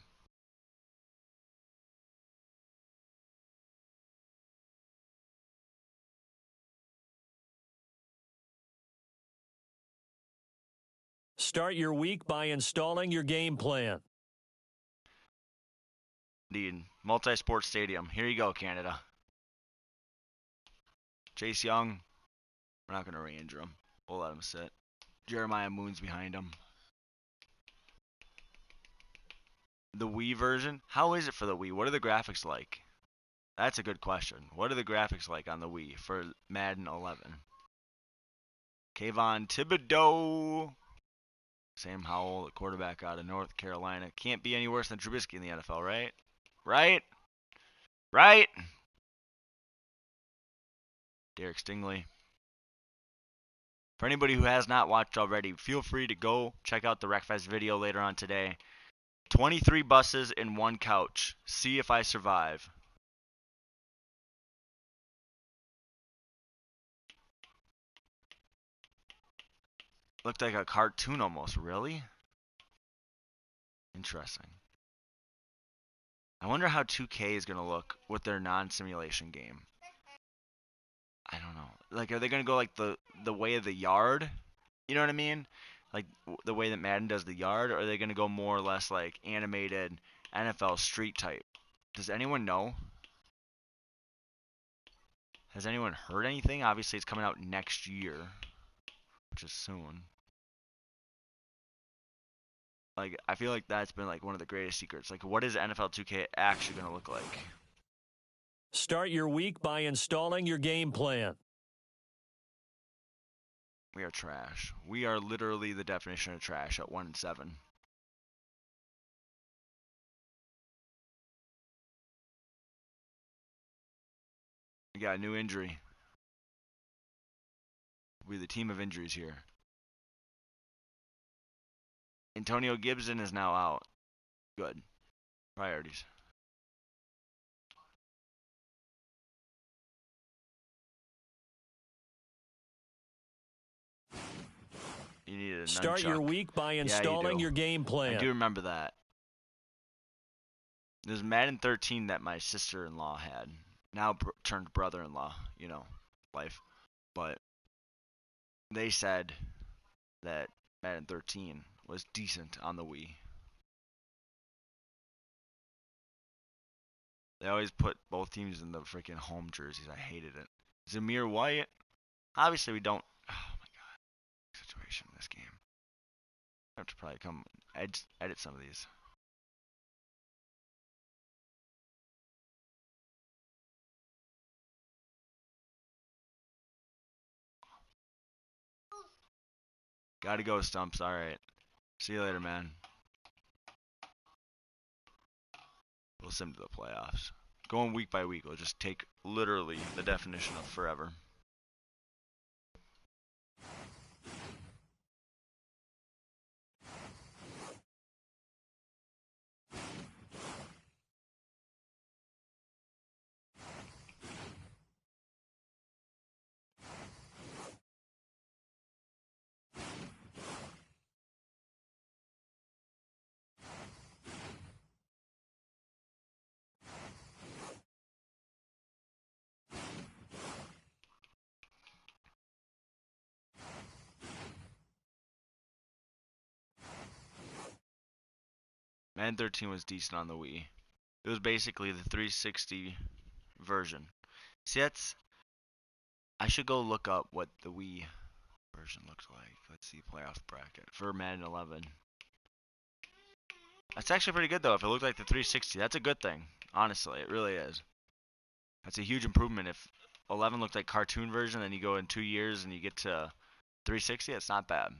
Start your week by installing your game plan. Indeed. Multi-sport stadium. Here you go, Canada. Chase Young. We're not going to re-injure him. We'll let him sit. Jeremiah Moon's behind him. The Wii version? How is it for the Wii? What are the graphics like? That's a good question. What are the graphics like on the Wii for Madden 11? Kayvon Thibodeau. Sam Howell, the quarterback out of North Carolina. Can't be any worse than Trubisky in the NFL, right? Right? Right? Derek Stingley. For anybody who has not watched already, feel free to go check out the Wreckfest video later on today. 23 buses and 1 couch. See if I survive. Looked like a cartoon almost. Really? Interesting. I wonder how 2K is going to look with their non-simulation game. I don't know. Like, are they going to go like the way of the yard? You know what I mean? Like the way that Madden does the yard? Or are they going to go more or less like animated NFL street type? Does anyone know? Has anyone heard anything? Obviously, it's coming out next year, which is soon. Like, I feel like that's been like one of the greatest secrets. Like, what is NFL 2K actually going to look like? Start your week by installing your game plan. We are trash. We are literally the definition of trash at 1-7. We got a new injury. We're the team of injuries here. Antonio Gibson is now out. Good. Priorities. You needed a Start nunchuck. your week by installing your game plan. I do remember that. There's Madden 13 that my sister-in-law had. Now turned brother-in-law. You know, life. But they said that Madden 13 was decent on the Wii. They always put both teams in the freaking home jerseys. I hated it. Zamir White. Obviously, we don't. Oh my god, situation in this game. I have to probably come edit some of these. Gotta go, Stumps. All right. See you later, man. We'll sim to the playoffs. Going week by week will just take literally the definition of forever. Madden 13 was decent on the Wii. It was basically the 360 version. See, I should go look up what the Wii version looks like. Let's see, playoff bracket for Madden 11. That's actually pretty good though. If it looked like the 360, that's a good thing. Honestly, it really is. That's a huge improvement. If 11 looked like cartoon version, then you go in 2 years and you get to 360, it's not bad.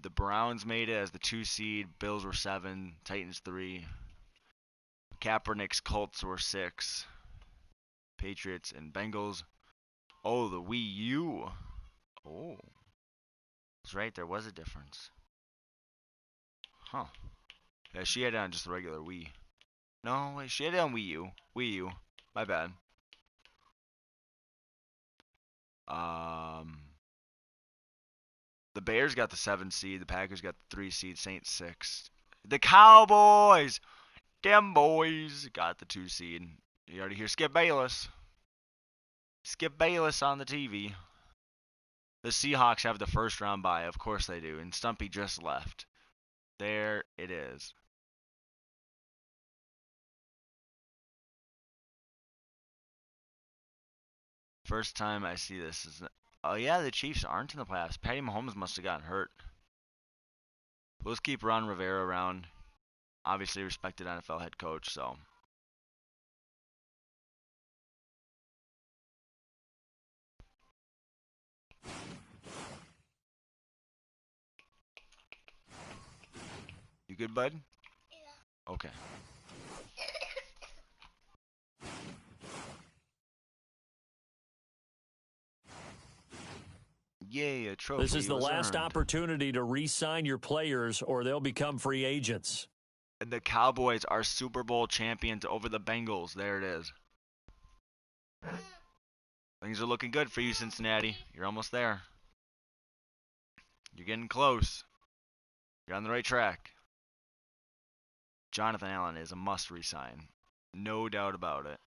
The Browns made it as the 2 seed. Bills were 7. Titans 3. Kaepernick's Colts were 6. Patriots and Bengals. Oh, the Wii U. Oh. That's right, there was a difference. Huh. Yeah, she had it on just the regular Wii. No, wait, she had it on Wii U. Wii U. My bad. The Bears got the 7 seed. The Packers got the 3 seed. Saints 6. The Cowboys! Them boys got the 2 seed. You already hear Skip Bayless. Skip Bayless on the TV. The Seahawks have the first round bye. Of course they do. And Stumpy just left. There it is. First time I see this is. Oh yeah, the Chiefs aren't in the playoffs. Patty Mahomes must have gotten hurt. But let's keep Ron Rivera around. Obviously respected NFL head coach, so. You good, bud? Yeah. Okay. Yay, a trophy. This is the last opportunity to re-sign your players or they'll become free agents. And the Cowboys are Super Bowl champions over the Bengals. There it is. Things are looking good for you, Cincinnati. You're almost there. You're getting close. You're on the right track. Jonathan Allen is a must re-sign. No doubt about it.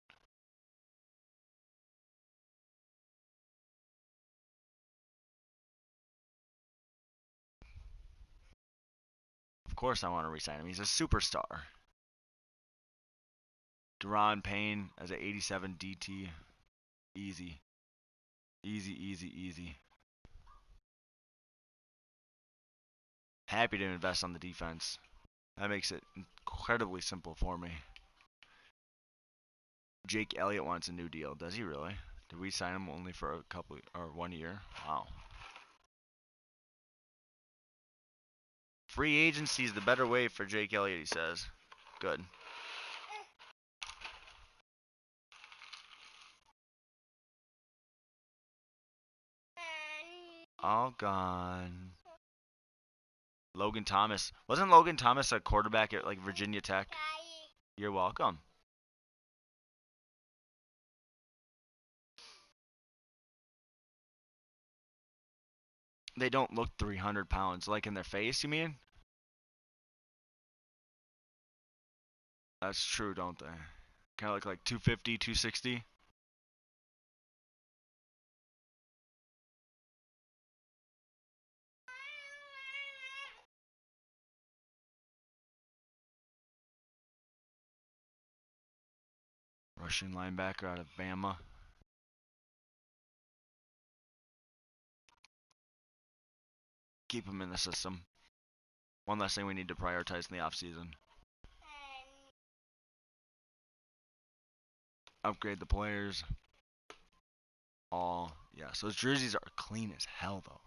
Of course I want to re-sign him. He's a superstar. Deron Payne as an 87 DT. Easy. Easy, easy, easy. Happy to invest on the defense. That makes it incredibly simple for me. Jake Elliott wants a new deal. Does he really? Did we sign him only for a couple or 1 year? Wow. Free agency is the better way for Jake Elliott, he says. Good. All gone. Logan Thomas. Wasn't Logan Thomas a quarterback at like Virginia Tech? You're welcome. They don't look 300 pounds. Like in their face, you mean? That's true, don't they? Kind of look like 250, 260. Rushing linebacker out of Bama. Keep him in the system. One less thing we need to prioritize in the offseason. Upgrade the players. All. Yeah, so those jerseys are clean as hell, though.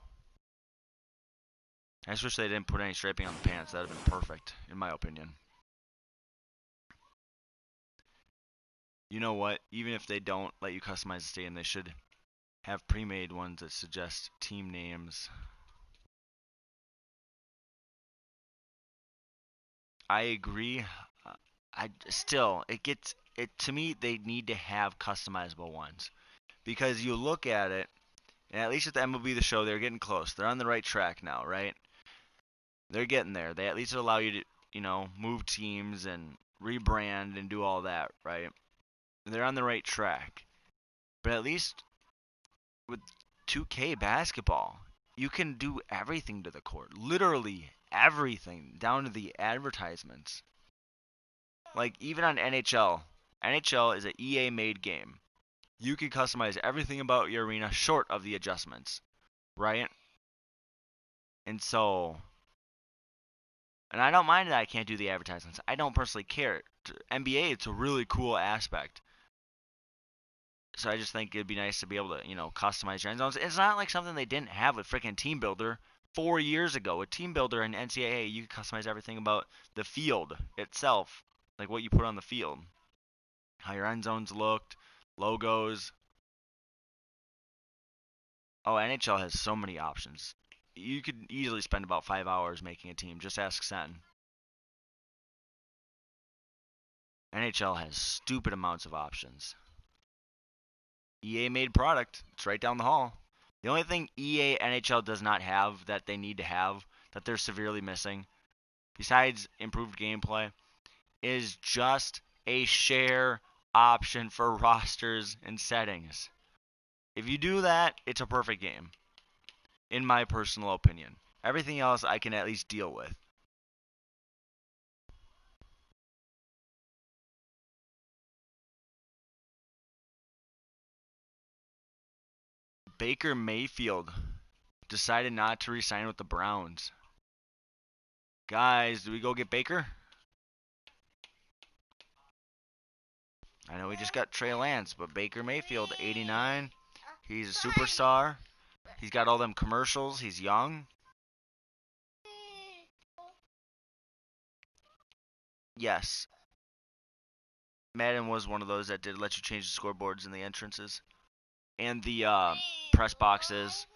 I just wish they didn't put any striping on the pants. That would have been perfect, in my opinion. You know what? Even if they don't let you customize the stadium, they should have pre-made ones that suggest team names. I agree. To me, they need to have customizable ones because you look at it, and at least with the MLB The Show, they're getting close. They're on the right track now, right? They're getting there. They at least allow you to, move teams and rebrand and do all that, right? They're on the right track. But at least with 2K basketball, you can do everything to the court. Literally everything, down to the advertisements. Like, even on NHL. NHL is an EA-made game. You can customize everything about your arena short of the adjustments, right? And I don't mind that I can't do the advertisements. I don't personally care. To NBA, it's a really cool aspect. So I just think it'd be nice to be able to, customize your end zones. It's not like something they didn't have with freaking Team Builder 4 years ago. With Team Builder and NCAA, you can customize everything about the field itself, like what you put on the field, how your end zones looked, logos. Oh, NHL has so many options. You could easily spend about 5 hours making a team. Just ask Sen. NHL has stupid amounts of options. EA made product. It's right down the hall. The only thing EA NHL does not have that they need to have, that they're severely missing, besides improved gameplay, is just a share option for rosters and settings. If you do that, it's a perfect game, in my personal opinion. Everything else I can at least deal with. Baker Mayfield decided not to re-sign with the Browns. Guys, do we go get Baker? I know we just got Trey Lance, but Baker Mayfield, 89. He's a superstar. He's got all them commercials. He's young. Yes. Madden was one of those that did let you change the scoreboards in the entrances. And the press boxes.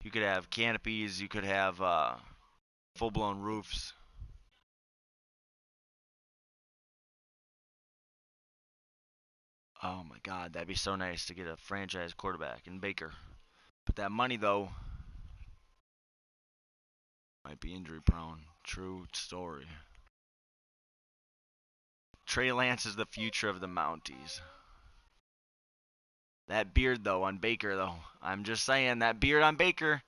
You could have canopies. You could have full-blown roofs. Oh my God, that'd be so nice to get a franchise quarterback in Baker. But that money, though, might be injury prone. True story. Trey Lance is the future of the Mounties. That beard, though, on Baker, though. I'm just saying, that beard on Baker,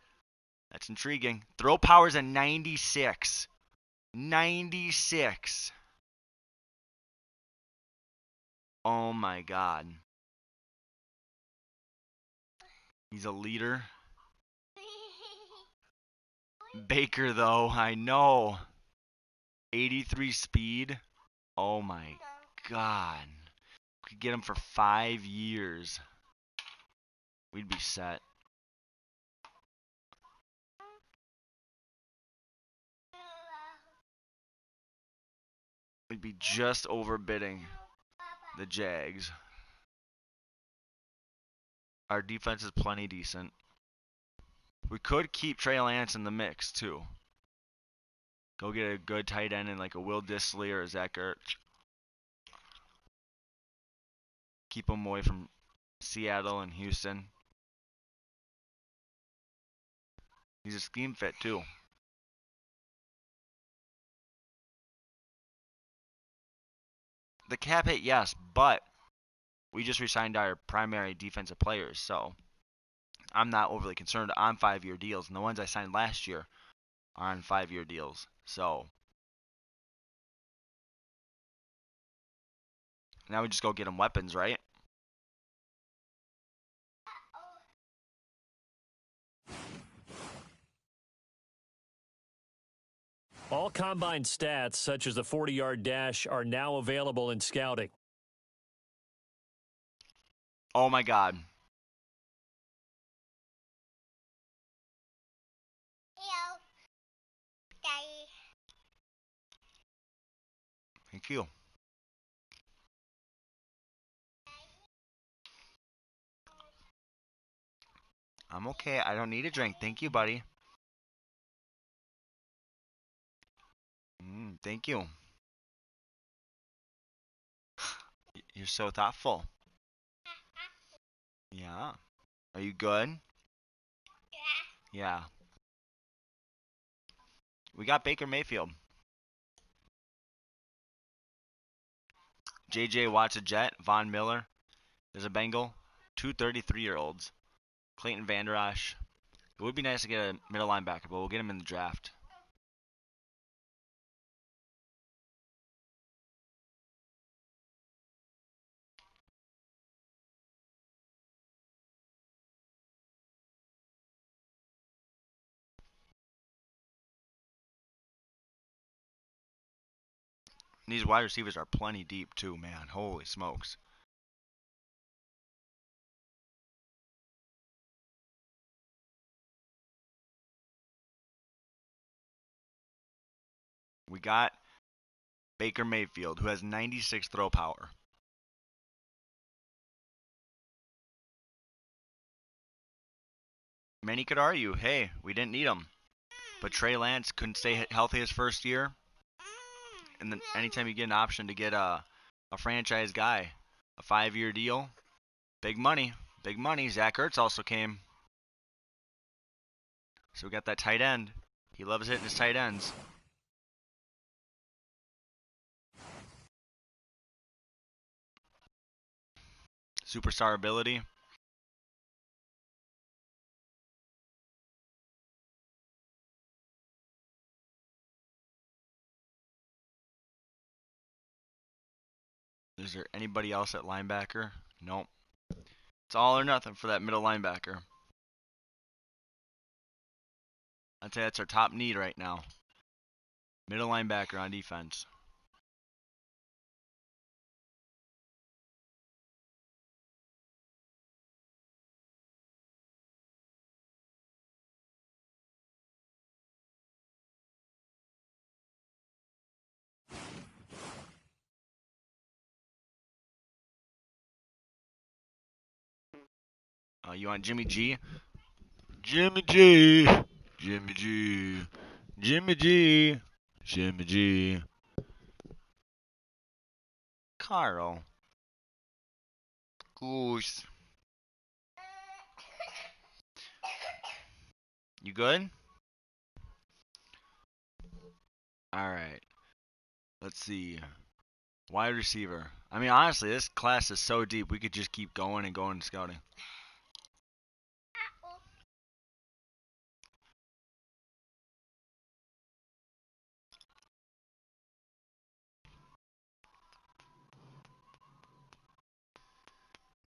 that's intriguing. Throw power's a 96. 96. Oh my God. He's a leader. Baker, though, I know. 83 speed. Oh my God. We could get him for 5 years. We'd be set. We'd be just overbidding the Jags. Our defense is plenty decent. We could keep Trey Lance in the mix, too. Go get a good tight end in like a Will Dissly or a Zach Ertz. Keep him away from Seattle and Houston. He's a scheme fit, too. The cap hit, yes, but we just re-signed our primary defensive players, so I'm not overly concerned on 5-year deals. And the ones I signed last year are on 5-year deals. So now we just go get them weapons, right? All combine stats, such as the 40-yard dash, are now available in scouting. Oh my God. Hello. Daddy. Thank you. I'm okay. I don't need a drink. Thank you, buddy. Thank you. You're so thoughtful. Yeah. Are you good? Yeah. We got Baker Mayfield. J.J. Watt's a Jet. Von Miller is a Bengal. Two 33-year-olds. Clayton Vander Esch. It would be nice to get a middle linebacker, but we'll get him in the draft. These wide receivers are plenty deep too, man. Holy smokes. We got Baker Mayfield, who has 96 throw power. Many could argue, hey, we didn't need him. But Trey Lance couldn't stay healthy his first year. And then anytime you get an option to get a franchise guy, a 5-year deal, big money. Big money. Zach Ertz also came. So we got that tight end. He loves hitting his tight ends. Superstar ability. Is there anybody else at linebacker? Nope. It's all or nothing for that middle linebacker. I'd say that's our top need right now. Middle linebacker on defense. You want Jimmy G? Jimmy G. Jimmy G. Jimmy G. Jimmy G. Carl. Goose. You good? Alright. Let's see. Wide receiver. I mean, honestly, this class is so deep. We could just keep going and going and scouting.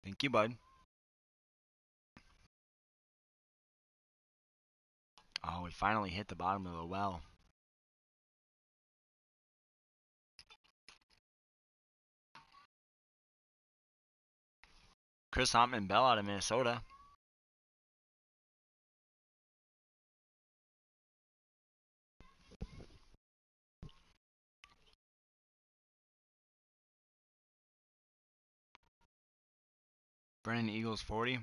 Thank you, bud. Oh, we finally hit the bottom of the well. Chris Hopman Bell out of Minnesota. Brennan Eagles 40.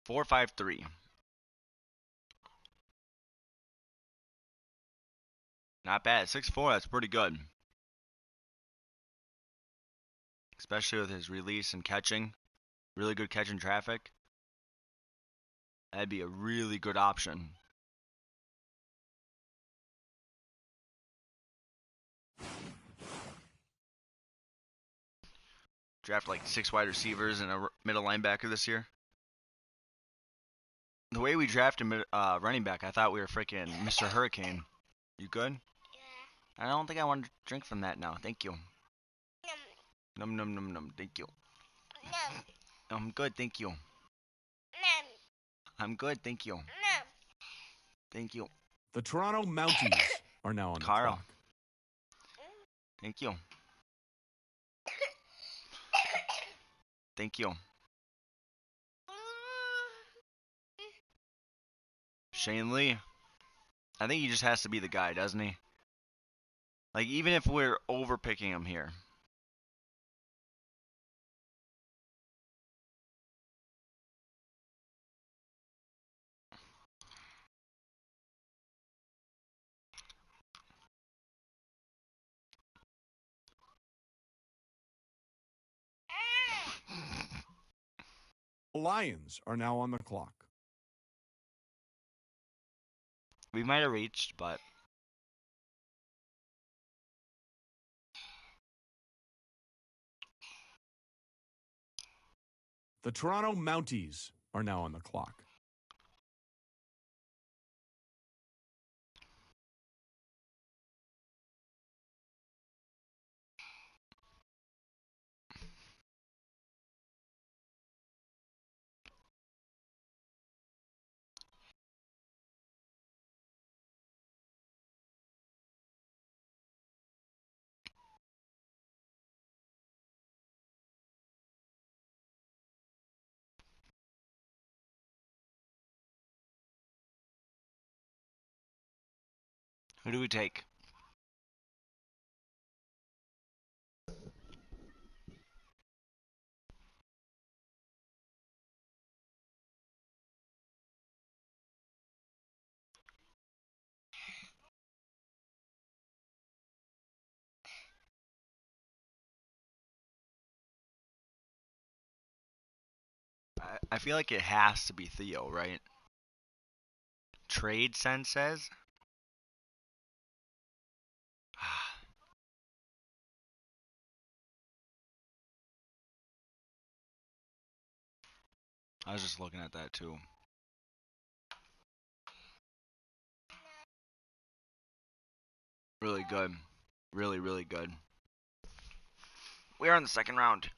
Four, 5, 3. Not bad. 6'4", that's pretty good. Especially with his release and catching. Really good catching traffic. That'd be a really good option. Draft like 6 wide receivers and a middle linebacker this year. The way we drafted running back, I thought we were freaking Mr. Hurricane. You good? Yeah. I don't think I want to drink from that now. Thank you. Num num num num. Thank you. Num. I'm good. Thank you. Num. I'm good. Thank you. Num. Thank you. The Toronto Mounties are now on the Carl. clock. Thank you. Thank you. Shane Lee. I think he just has to be the guy, doesn't he? Like, even if we're overpicking him here. The Lions are now on the clock. We might have reached, but... The Toronto Mounties are now on the clock. Who do we take? I feel like it has to be Theo, right? Trade sense says. I was just looking at that too. Really good. Really, really good. We are in the second round.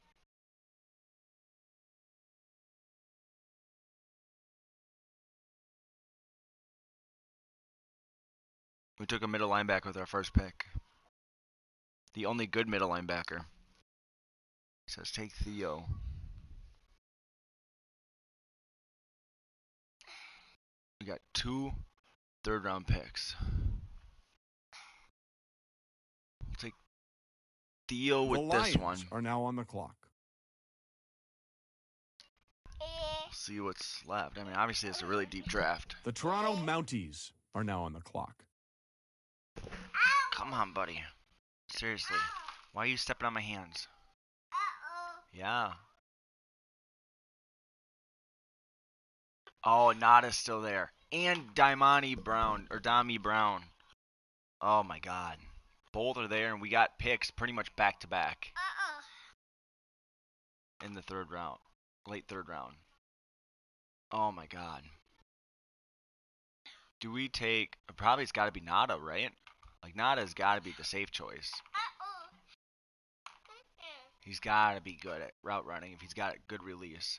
We took a middle linebacker with our first pick. The only good middle linebacker. It says take Theo. We got 2 third-round picks. We'll take Theo with this one. The Lions are now on the clock. See what's left. I mean, obviously it's a really deep draft. The Toronto Mounties are now on the clock. Come on, buddy. Seriously. Why are you stepping on my hands? Yeah. Oh, Nada's still there. And Dami Brown. Oh my god. Both are there, and we got picks pretty much back to back. In the third round. Late third round. Oh my god. Do we take... Probably it's got to be Nada, right? Like, Nada's got to be the safe choice. He's got to be good at route running if he's got a good release.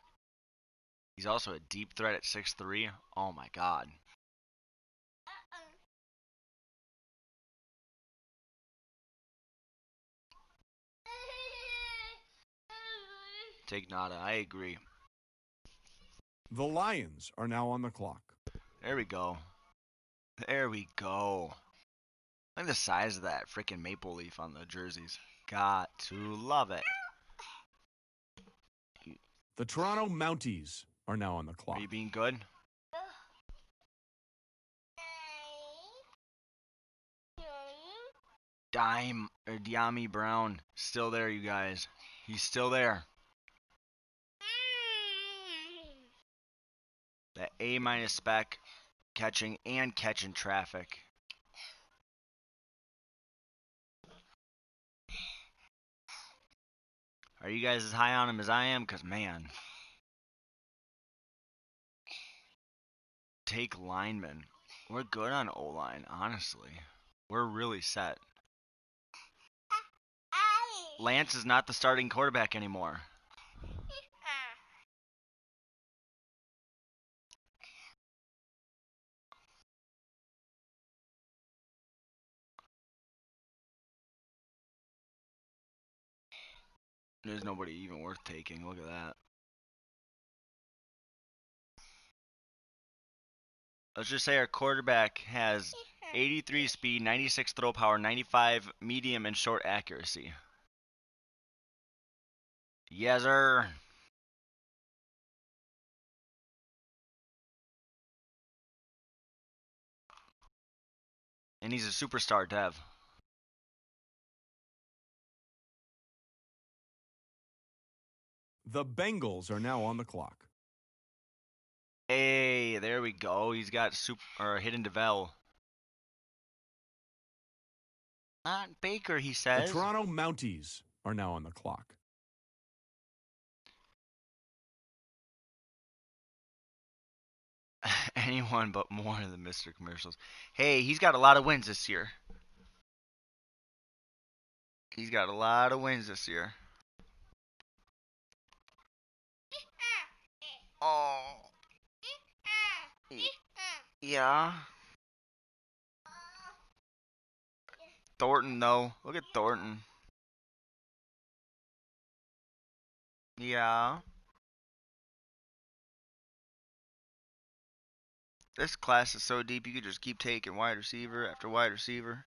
He's also a deep threat at 6'3". Oh my god. Take Nada. I agree. The Lions are now on the clock. There we go. There we go. Look at the size of that freaking maple leaf on the jerseys. Got to love it. The Toronto Mounties are now on the clock. Are you being good? Dami Brown. Still there, you guys. He's still there. That A- spec. Catching and catching traffic. Are you guys as high on him as I am? Because, man. Take linemen. We're good on O-line, honestly. We're really set. Lance is not the starting quarterback anymore. There's nobody even worth taking. Look at that. let's just say our quarterback has 83 speed, 96 throw power, 95 medium and short accuracy. Yes, sir. And he's a superstar dev. The Bengals are now on the clock. Hey, there we go. He's got hidden Devel. Not Baker, he says. The Toronto Mounties are now on the clock. Anyone but more than Mr. Commercials. Hey, he's got a lot of wins this year. He's got a lot of wins this year. Oh. Yeah. Thornton, though. Look at Thornton. Yeah. This class is so deep, you could just keep taking wide receiver after wide receiver.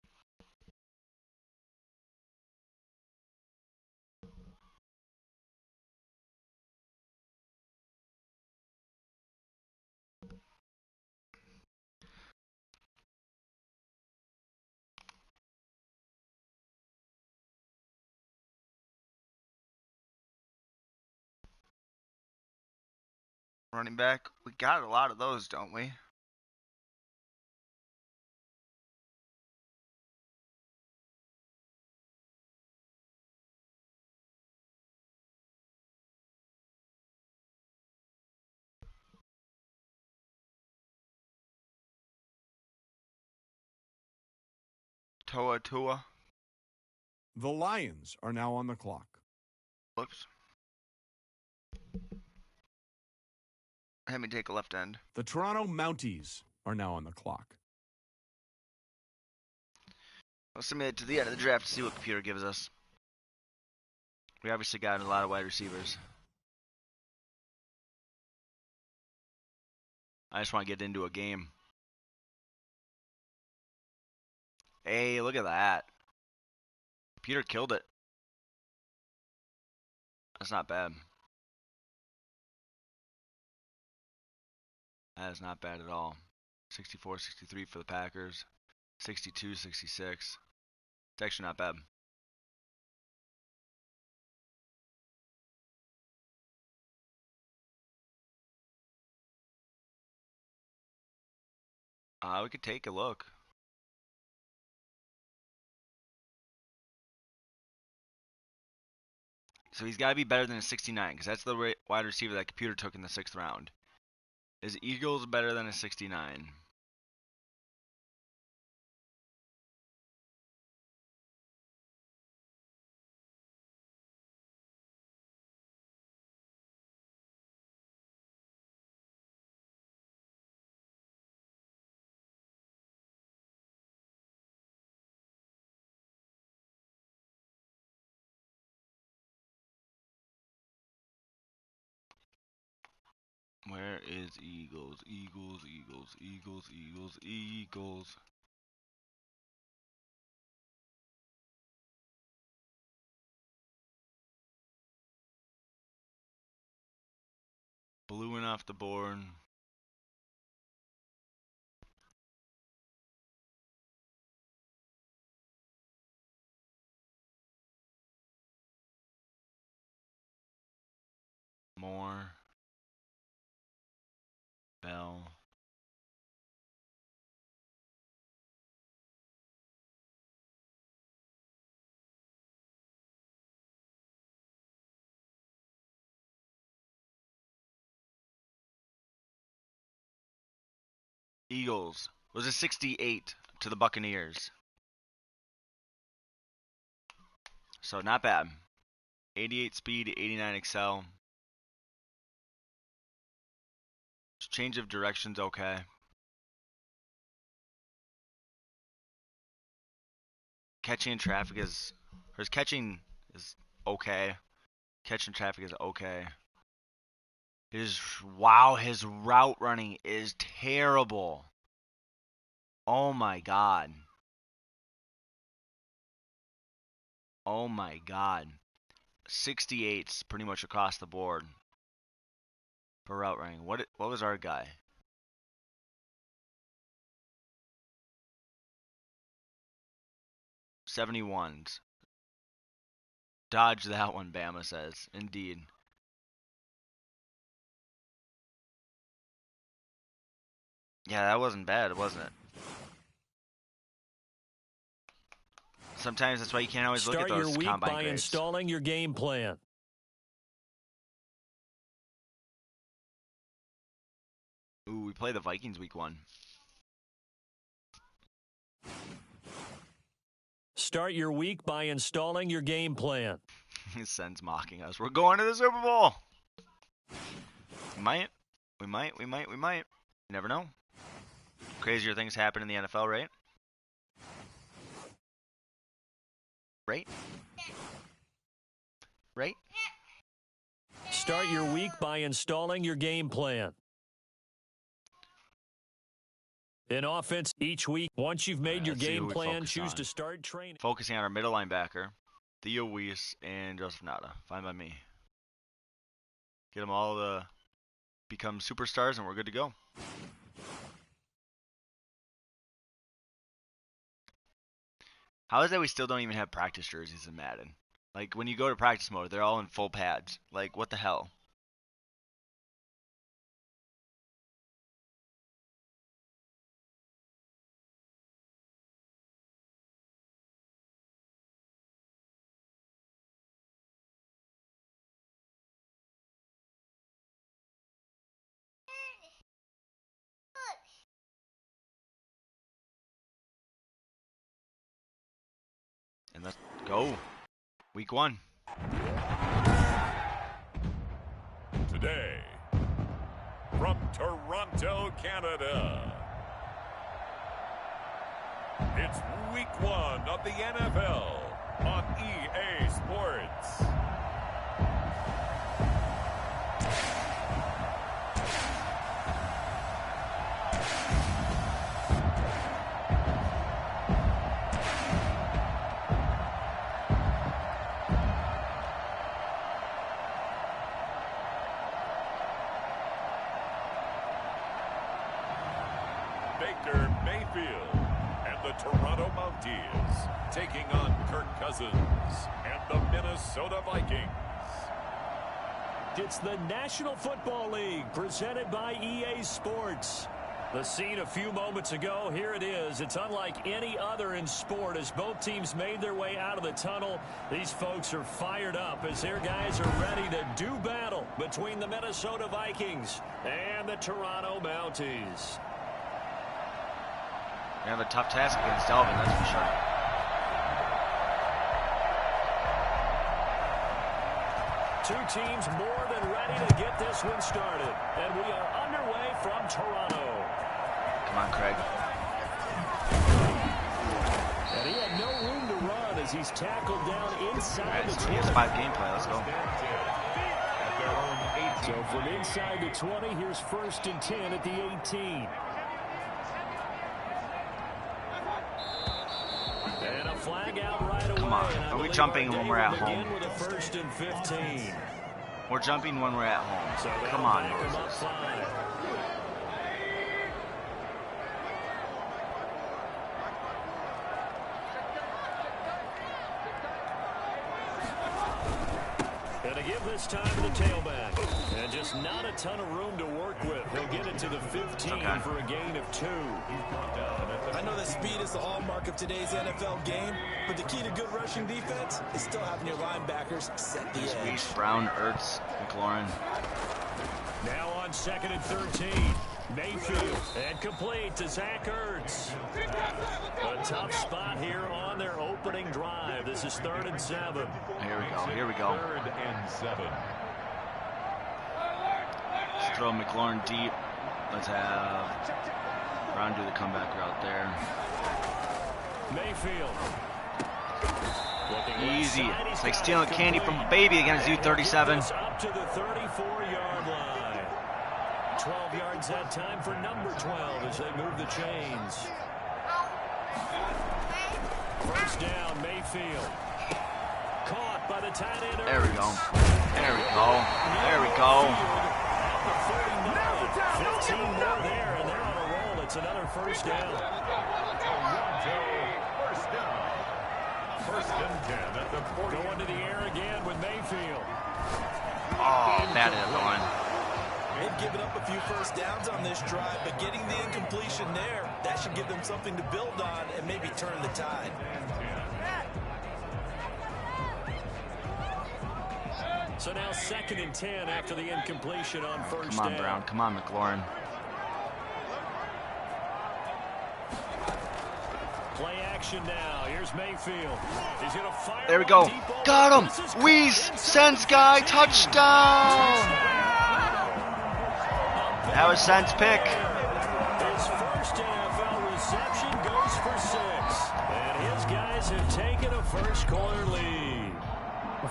Running back, we got a lot of those, don't we? Tua. The Lions are now on the clock. Whoops. Let me take a left end. The Toronto Mounties are now on the clock. Let's submit it to the end of the draft to see what computer gives us. We obviously got a lot of wide receivers. I just want to get into a game. Hey, look at that. Computer killed it. That's not bad. That is not bad at all. 64, 63 for the Packers. 62, 66. It's actually not bad. We could take a look. So he's got to be better than a 69 because that's the wide receiver that computer took in the 6th round. Is Eagles better than a 69? Where is Eagles? Eagles. Blue and off the board. Moore. Bell. Eagles was a 68 to the Buccaneers. So not bad. 88 speed, 89 excel. Change of direction's okay. Catching traffic is, his catching is okay. Catching traffic is okay. His route running is terrible. Oh my god. Oh my god. 68s pretty much across the board for route running. What was our guy? 71s. Dodge that one, Bama says. Indeed. Yeah, that wasn't bad, wasn't it? Sometimes that's why you can't always look at those Start your week combine by grades. installing your game plan. Ooh, we play the Vikings week 1. Start your week by installing your game plan. Sen's mocking us. We're going to the Super Bowl. We might. You never know. Crazier things happen in the NFL, right? Right? Start your week by installing your game plan. In offense, each week, once you've made your game plan, choose to start training. Focusing on our middle linebacker, Theo Weiss and Joseph Nada. Fine by me. Get them all to become superstars, and we're good to go. How is that we still don't even have practice jerseys in Madden? Like, when you go to practice mode, they're all in full pads. Like, what the hell? And let's go. Week 1. Today, from Toronto, Canada, it's week 1 of the NFL on EA Sports. Baker Mayfield and the Toronto Mounties taking on Kirk Cousins and the Minnesota Vikings. It's the National Football League presented by EA Sports. The scene a few moments ago, here it is. It's unlike any other in sport as both teams made their way out of the tunnel. These folks are fired up as their guys are ready to do battle between the Minnesota Vikings and the Toronto Mounties. We have a tough task against Delvin, that's for sure. Two teams more than ready to get this one started. And we are underway from Toronto. Come on, Craig. And he had no room to run as he's tackled down inside the 20. PS5 gameplay, let's go. So from inside the 20, here's 1st and 10 at the 18. And a flag out right away. Come on, are we jumping when we're at home? With a 1st and 15. We're jumping when we're at home. So come on, Moses. And to give this time to the tailback. And just not a ton of room to work with. He'll get it to the 15 for a gain of 2. I know that speed is the hallmark of today's NFL game, but the key to good rushing defense is still having your linebackers set the edge. Brown, Ertz, McLaurin. Now on 2nd and 13. Mayfield and complete to Zach Ertz. A tough spot here on their opening drive. This is 3rd and 7. Here we go. Here we go. 3rd and 7. Let's throw McLaurin deep. Let's have Brown do the comeback route there. Mayfield. Easy. It's like stealing candy from a baby against U37. Up to the 34-yard line. 12 yards that time for number 12 as they move the chains. first down, Mayfield. Caught by the tight end. There we go. There we go. There we go. At the 49. 15 more there, and they're on a roll. It's another first down. First and 10 at the 40. Going to the air again with Mayfield. Oh, bad at the line. They've given up a few first downs on this drive, but getting the incompletion there, that should give them something to build on and maybe turn the tide. So now 2nd and 10 after the incompletion on first down. Come on, Brown. Come on, McLaurin. Play action now. Here's Mayfield. He's going to fire. There we go. Got him. Weeze, Sense guy, touchdown. That was Sense pick. His first NFL reception goes for 6. And his guys have taken a first quarter lead.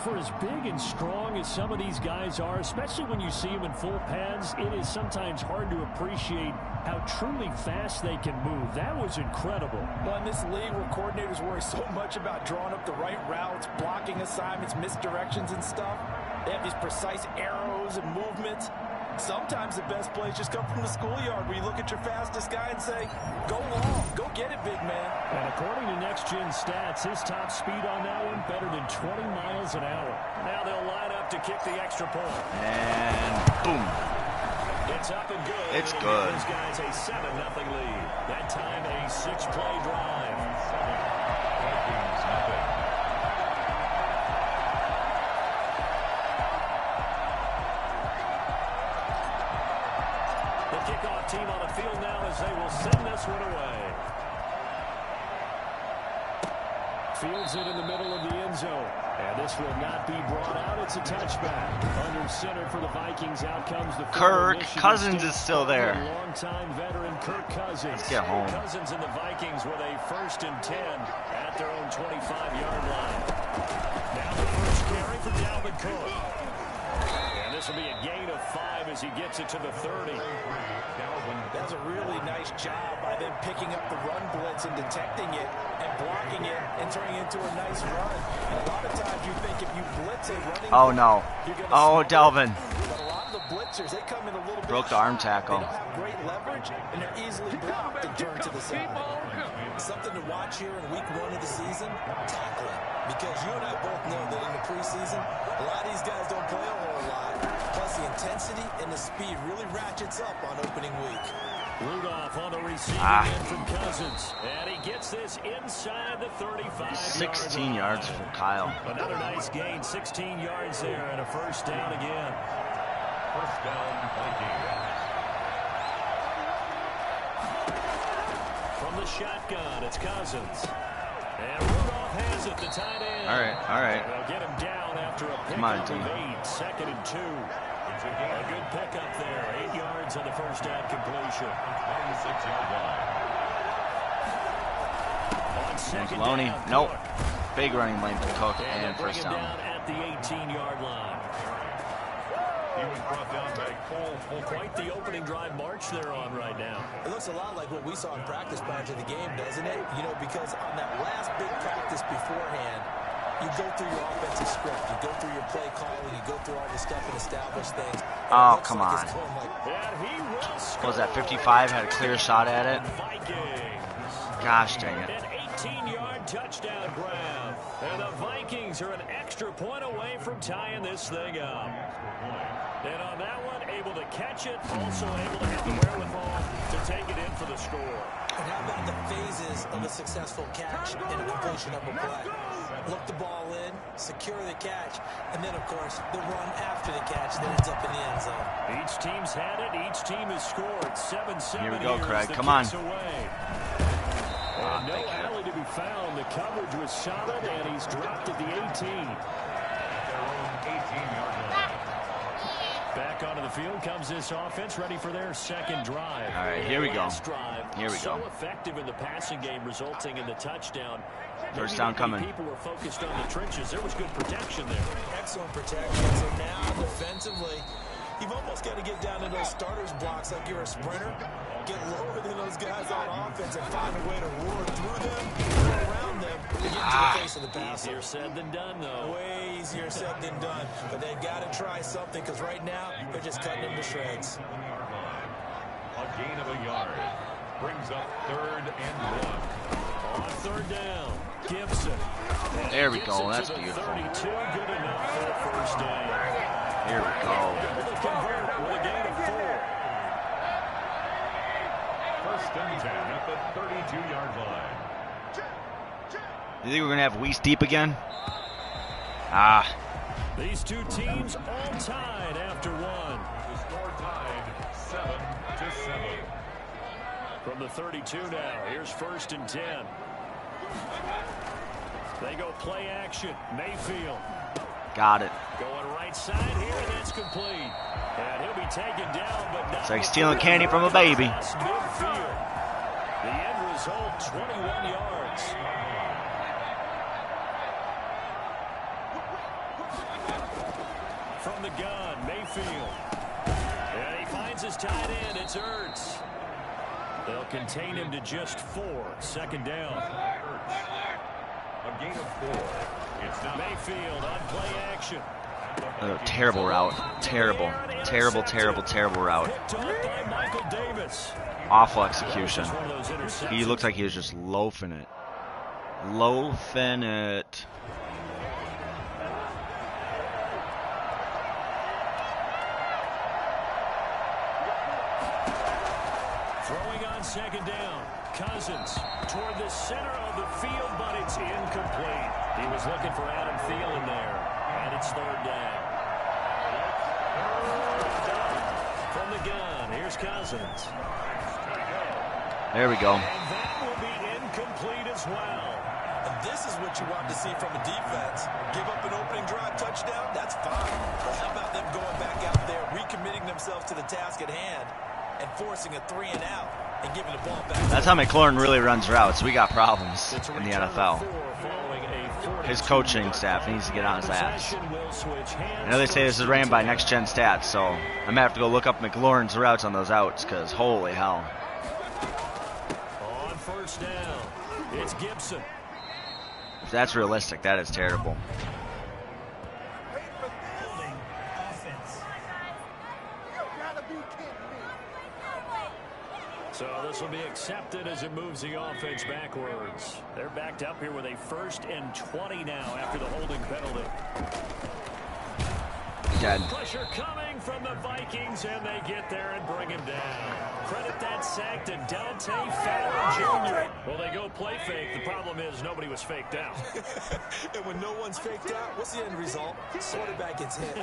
For as big and strong as some of these guys are, especially when you see them in full pads, it is sometimes hard to appreciate how truly fast they can move. That was incredible. Well, in this league where coordinators worry so much about drawing up the right routes, blocking assignments, misdirections and stuff, they have these precise arrows and movements. Sometimes the best plays just come from the schoolyard where you look at your fastest guy and say, go long, go get it, big man. And according to Next Gen Stats, his top speed on that one better than 20 miles an hour. Now they'll line up to kick the extra point. And boom. It's up and good. It's good. This guy's a 7-0 lead. That time a 6-play drive. Kickoff team on the field now as they will send this one away. Fields it in the middle of the end zone. And this will not be brought out. It's a touchback. Under center for the Vikings. Out comes the Kirk Cousins is still there. Longtime veteran Kirk Cousins. Let's get home. Cousins and the Vikings with a 1st and 10 at their own 25-yard line. Now the first carry for Dalvin Cook. And this will be a gain of 5 as he gets it to the 30. That's a really nice job by them picking up the run blitz and detecting it and blocking it and turning it into a nice run. And a lot of times you think if you blitz a running Oh, no. Oh, Delvin. But a lot of the blitzers, they come in a little bit Broke the arm tackle. They don't have great leverage, and they're easily blocked and turned to the side. Something to watch here in week 1 of the season, tackling. Because you and I both know that in the preseason, a lot of these guys don't play a whole lot. Plus the intensity and the speed really ratchets up on opening week. Rudolph on the receiving end from Cousins. And he gets this inside the 35. 16 yards for Kyle. Another nice gain, 16 yards there and a first down again. First down, From the shotgun, it's Cousins. And Rudolph has it, the tight end. All right, all right. They'll get him down after a Come on, pickup team. of 8. 2nd and 2. A good pickup there. 8 yards on the first down completion. 26-yard line. On second Maloney, down, nope. Cook. Big running lane for Cook And and they'll bring first him down. down at the 18-yard line. He was brought down by Cole. Quite the opening drive march they're on right now. It looks a lot like what we saw in practice prior to the game, doesn't it? You know, because on that last big practice beforehand, you go through your offensive script, you go through your play calling, you go through all the stuff and establish things. And Oh, it looks come like on. it's going like, And he will score. What was that, 55? Had a clear shot at it. Vikings. Gosh dang it. An 18-yard touchdown grab. And the Vikings are an extra point away from tying this thing up. And on that one, able to catch it, also able to have the wherewithal to take it in for the score. and how about the phases of a successful catch and a completion of a play? Look the ball in, secure the catch, and then, of course, the run after the catch that ends up in the end zone. Each team's had it. Each team has scored. 7-7. Here we go, Craig. The Come on. away. And no alley to be found. The coverage was solid, and he's dropped at the 18. Back onto the field comes this offense, ready for their second drive. All right, here we go. Here we go. So effective in the passing game, resulting in the touchdown. First down coming. People were focused on the trenches. There was good protection there. Excellent protection. So now, defensively, You've almost got to get down to those starters blocks like you're a sprinter. Get lower than those guys on offense and find a way to roar through them, or around them, to get into the face of the passer. Easier said than done, though. Way easier said than done. But they've got to try something, because right now, they're just cutting them to shreds. A gain of a yard. Brings up 3rd and 1. On 3rd down, Gibson. There we go. That's beautiful. 32, good enough for the first down. Here we go. Convert with a gain of 4. 1st and 10 at the 32-yard line. You think we're going to have Weiss deep again? Ah. These two teams all tied after 1. The score tied 7-7. From the 32 now, here's 1st and 10. They go play action. Mayfield. Got it. Going right side here, and that's complete. And he'll be taken down, but not. It's like stealing candy from a baby. Midfield. The end result, 21 yards. From the gun, Mayfield. And he finds his tight end. It's Ertz. They'll contain him to just 4. 2nd down. A gain of 4. It's now Mayfield on play action. Terrible route. Terrible. Terrible, terrible, terrible route. Picked off by Michael Davis. Awful execution. One of those interceptions. He looked like he was just loafing it. Loafing it. Throwing on 2nd down. Cousins toward the center of the field, but it's incomplete. He was looking for Adam Thielen there, and it's 3rd down. From the gun, here's Cousins. There we go. And that will be incomplete as well. And this is what you want to see from a defense. Give up an opening drive touchdown, that's fine. But how about them going back out there, recommitting themselves to the task at hand, and forcing a 3 and out, and giving the ball back? That's how McLaurin really runs routes. We got problems in the NFL. His coaching staff needs to get on his ass. I know they say this is ran by Next Gen Stats, so I'm going to have to go look up McLaurin's routes on those outs, because holy hell. On 1st down, it's Gibson. If that's realistic, that is terrible. So this will be accepted as it moves the offense backwards. They're backed up here with a 1st and 20 now after the holding penalty. Dead. Pressure coming from the Vikings, and they get there and bring him down. Credit that sack to Dante Fowler Jr. Well, they go play fake. The problem is nobody was faked out. And when no one's faked out, what's the end result? Quarterback gets hit.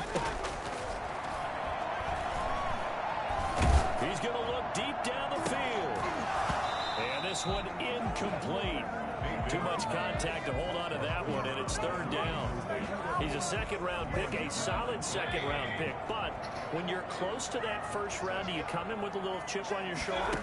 He's going to look deep down the field. And this one incomplete. Too much contact to hold on to that one, and it's 3rd down. He's a 2nd-round pick, a solid 2nd-round pick. But when you're close to that 1st round, do you come in with a little chip on your shoulder?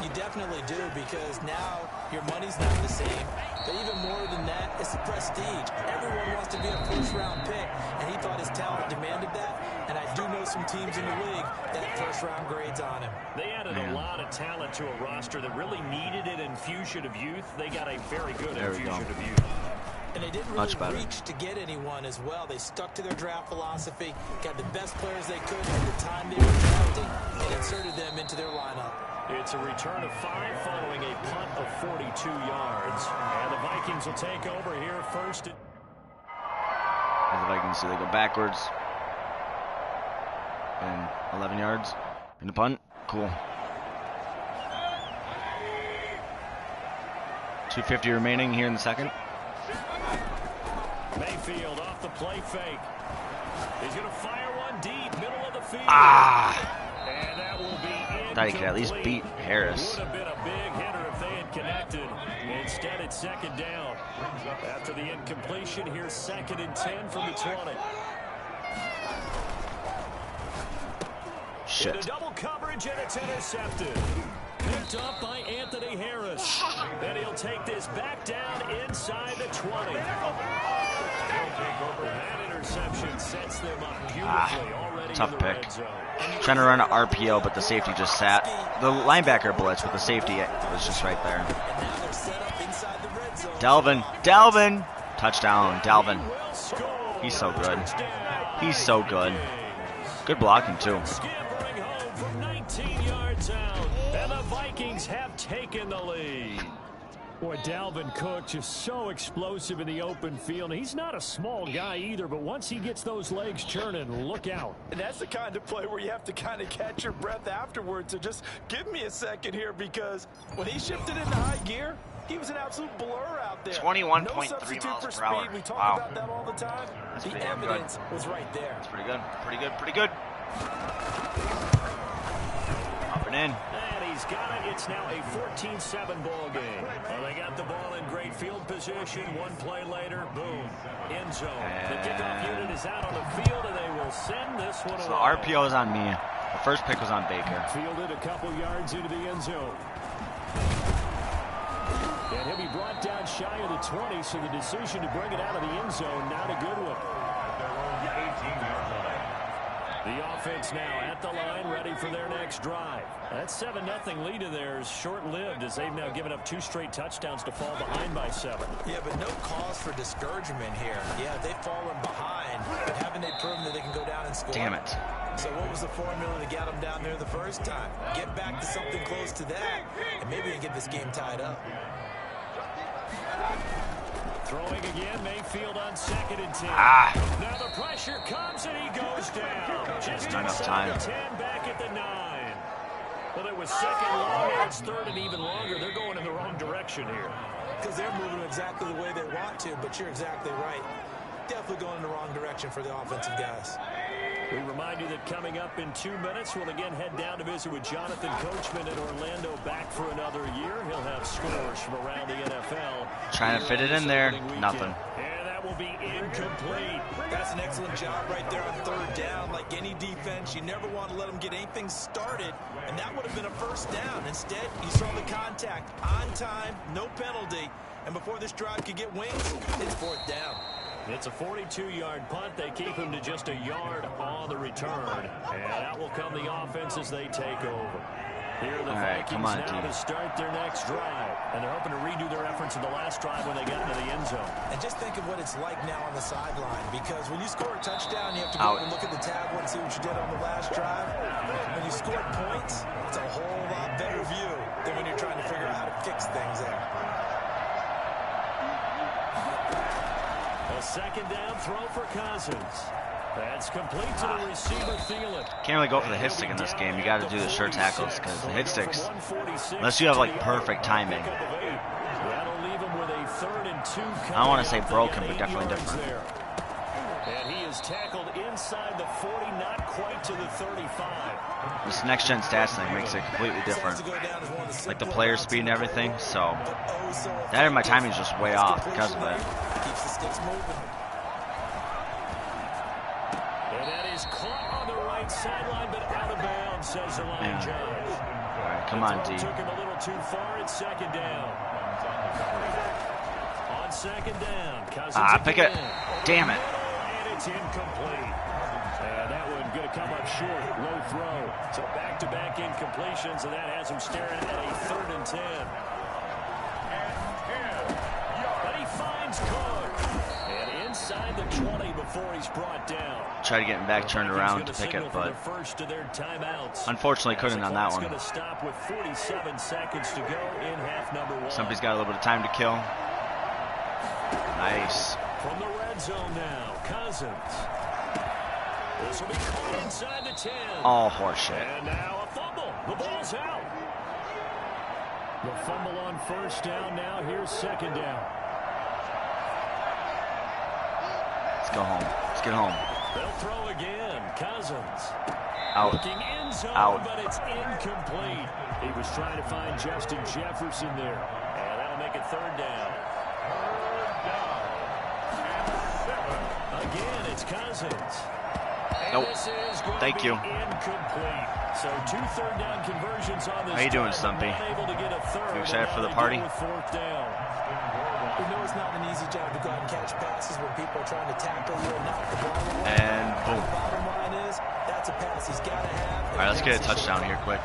You definitely do, because now your money's not the same. But even more than that, it's the prestige. Everyone wants to be a 1st-round pick, and he thought his talent demanded that. And I do know some teams in the league that 1st-round grades on him. They added a lot of talent to a roster that really needed an infusion of youth. They got a very good infusion of youth. And they didn't really reach to get anyone as well. They stuck to their draft philosophy, got the best players they could at the time they were drafting, and inserted them into their lineup. It's a return of 5 following a punt of 42 yards. And the Vikings will take over here 1st. The Vikings, so they go backwards. And 11 yards. In the punt. Cool. 2:50 remaining here in the 2nd. Mayfield off the play fake. He's going to fire one deep, middle of the field. Ah! And that will be incomplete. Thought he could at least beat Harris. Would have been a big hitter if they had connected. Instead, it's 2nd down. After the incompletion, here's 2nd and 10 from the 20. Shit. Into double coverage, and it's intercepted. Picked up by Anthony Harris. And he'll take this back down inside the 20. That interception sets them up beautifully already tough in the pick. red zone. Trying to run an RPO, but the safety just sat. The linebacker blitz, but the safety was just right there. Dalvin, touchdown, Dalvin. He's so good. He's so good. Good blocking too. Scampering home from 19 yards out, and the Vikings have taken the lead. Boy, Dalvin Cook just so explosive in the open field. He's not a small guy either, but once he gets those legs churning, look out. And that's the kind of play where you have to kind of catch your breath afterwards. So just give me a second here, because when he shifted into high gear, he was an absolute blur out there. 21.3 miles per hour. We talk Wow. about that all the time. That's The pretty damn evidence was right there. That's pretty good. Pretty good. Pretty good. Up and in. And he's got it. It's now a 14-7 ball game. Well, they got the ball in great field position. One play later, boom, end zone. The kickoff unit is out on the field, and they will send this one So away. the RPO is on me. The first pick was on Baker. Fielded a couple yards into the end zone. And he'll be brought down shy of the 20, so the decision to bring it out of the end zone, not a good one. The offense now at the line, ready for their next drive. That 7-0 lead of theirs short-lived, as they've now given up 2 straight touchdowns to fall behind by 7. Yeah, but no cause for discouragement here. Yeah, they've fallen behind, but haven't they proven that they can go down and score? Damn it. So what was the formula to get them down there the first time? Get back to something close to that, and maybe they get this game tied up. Throwing again, Mayfield on 2nd and 10. Now the pressure comes and he goes down. Just Not enough inside time. the 10, back at the 9. Well, it was 2nd long, now it's 3rd and even longer. They're going in the wrong direction here. Because they're moving exactly the way they want to, but you're exactly right. Definitely going in the wrong direction for the offensive guys. We remind you that coming up in 2 minutes, we'll again head down to visit with Jonathan Coachman in Orlando, back for another year. He'll have scores from around the NFL. Trying to fit it in there. Nothing. And that will be incomplete. That's an excellent job right there on 3rd down. Like any defense, you never want to let them get anything started, and that would have been a 1st down. Instead, you saw the contact on time, no penalty, and before this drive could get wings, it's 4th down. It's a 42-yard punt. They keep him to just a yard on the return. And out will come the offense as they take over. Here are the Vikings now to start their next drive. And they're hoping to redo their efforts in the last drive when they got into the end zone. And just think of what it's like now on the sideline, because when you score a touchdown, you have to go and look at the tablet and see what you did on the last drive. When you score points, it's a whole lot better view than when you're trying to figure out how to fix things there. A 2nd down throw for Cousins. That's complete to the receiver, Thielen. Can't really go for the hit stick in this game. You got to do the sure tackles, because the hit sticks, unless you have like perfect timing. That'll leave him with a 3rd and 2. I don't want to say broken, but definitely different. And he is tackled inside the 40, not quite to the 35. This next-gen stats thing makes it completely different. Like the player speed and everything, so that and my timing is just way off because of it. Keeps the sticks moving. And that is caught on the right sideline, but out of bounds, says the line judge. All right, come on, D. Took him a little too far. It's 2nd down. On 2nd down, Cousins pick it. Damn it. And it's incomplete. And that one going to come up short. Low throw. So back-to-back incompletions, and that has him staring at a 3rd and 10. But he finds Cook. And inside the 20 before he's brought down. Try to get him back, turned around to pick it, but unfortunately couldn't on that one. Going to stop with 47 seconds to go in half number 1. Somebody's got a little bit of time to kill. Nice. From the red zone now, Cousins. This will be caught inside the 10. All horseshit. And now a fumble. The ball's out. The fumble on 1st down. Now here's 2nd down. Let's go home. Let's get home. They'll throw again. Cousins. Out. Looking in zone, Out. but it's incomplete. He was trying to find Justin Jefferson there. And that'll make it 3rd down. Again, it's Cousins. Nope. This is going Thank to be you. incomplete. So 2 third-down conversions on this. How you doing, Stumpy? You excited for the party? We know it's not an easy job to go out and catch passes when people are trying to tackle you and knock the ball away. And boom. The bottom line is, that's a pass he's got to have. All right, let's get a touchdown here quick.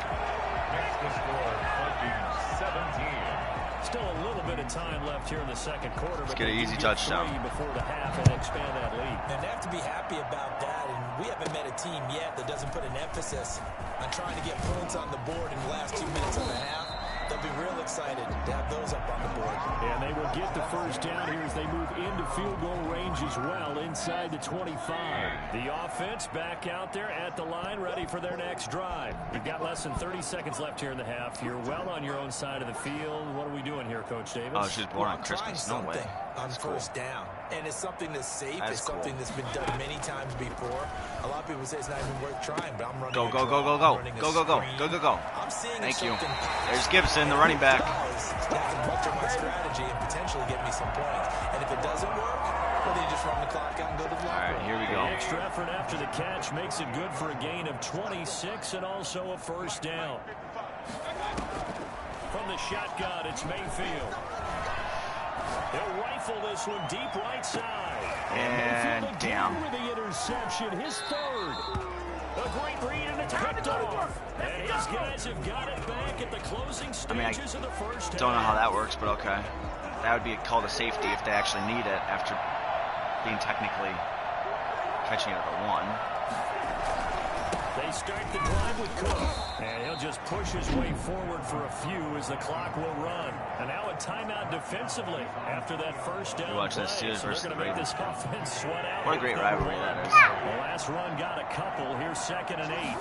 Still a little bit of time left here in the second quarter. Let's get an easy touchdown. Before the half and expand that lead. And they have to be happy about that. And we haven't met a team yet that doesn't put an emphasis on trying to get points on the board in the last 2 minutes of the half. They'll be real excited to have those up on the board. And they will get the first down here as they move into field goal range as well, inside the 25. The offense back out there at the line, ready for their next drive. You've got less than 30 seconds left here in the half. You're well on your own side of the field. What are we doing here, Coach Davis? Oh, she's born on Christmas. No way. On first down. And it's something that's safe. It's something that's been done many times before. A lot of people say it's not even worth trying, but I'm running Go. Thank you. There's Gibson, the running back. That can alter my strategy and potentially get me some points. And if it doesn't work, well, then you just run the clock out and go to the line. All right, here we go. The extra effort after the catch makes it good for a gain of 26 and also a first down. From the shotgun, it's Mayfield. They'll rifle this one deep right side. And down. With the interception, his third. A great read and it's picked off. And his guys have got it back at the closing stages of the first half. Don't know how that works, but okay. That would be called a safety if they actually need it after being technically catching it at the 1. They start the drive with Cook. And he'll just push his way forward for a few as the clock will run. And now a timeout defensively after that first down. Watch this Steelers versus the Ravens. What a great rivalry that is. The last run got a couple. Here's 2nd and 8.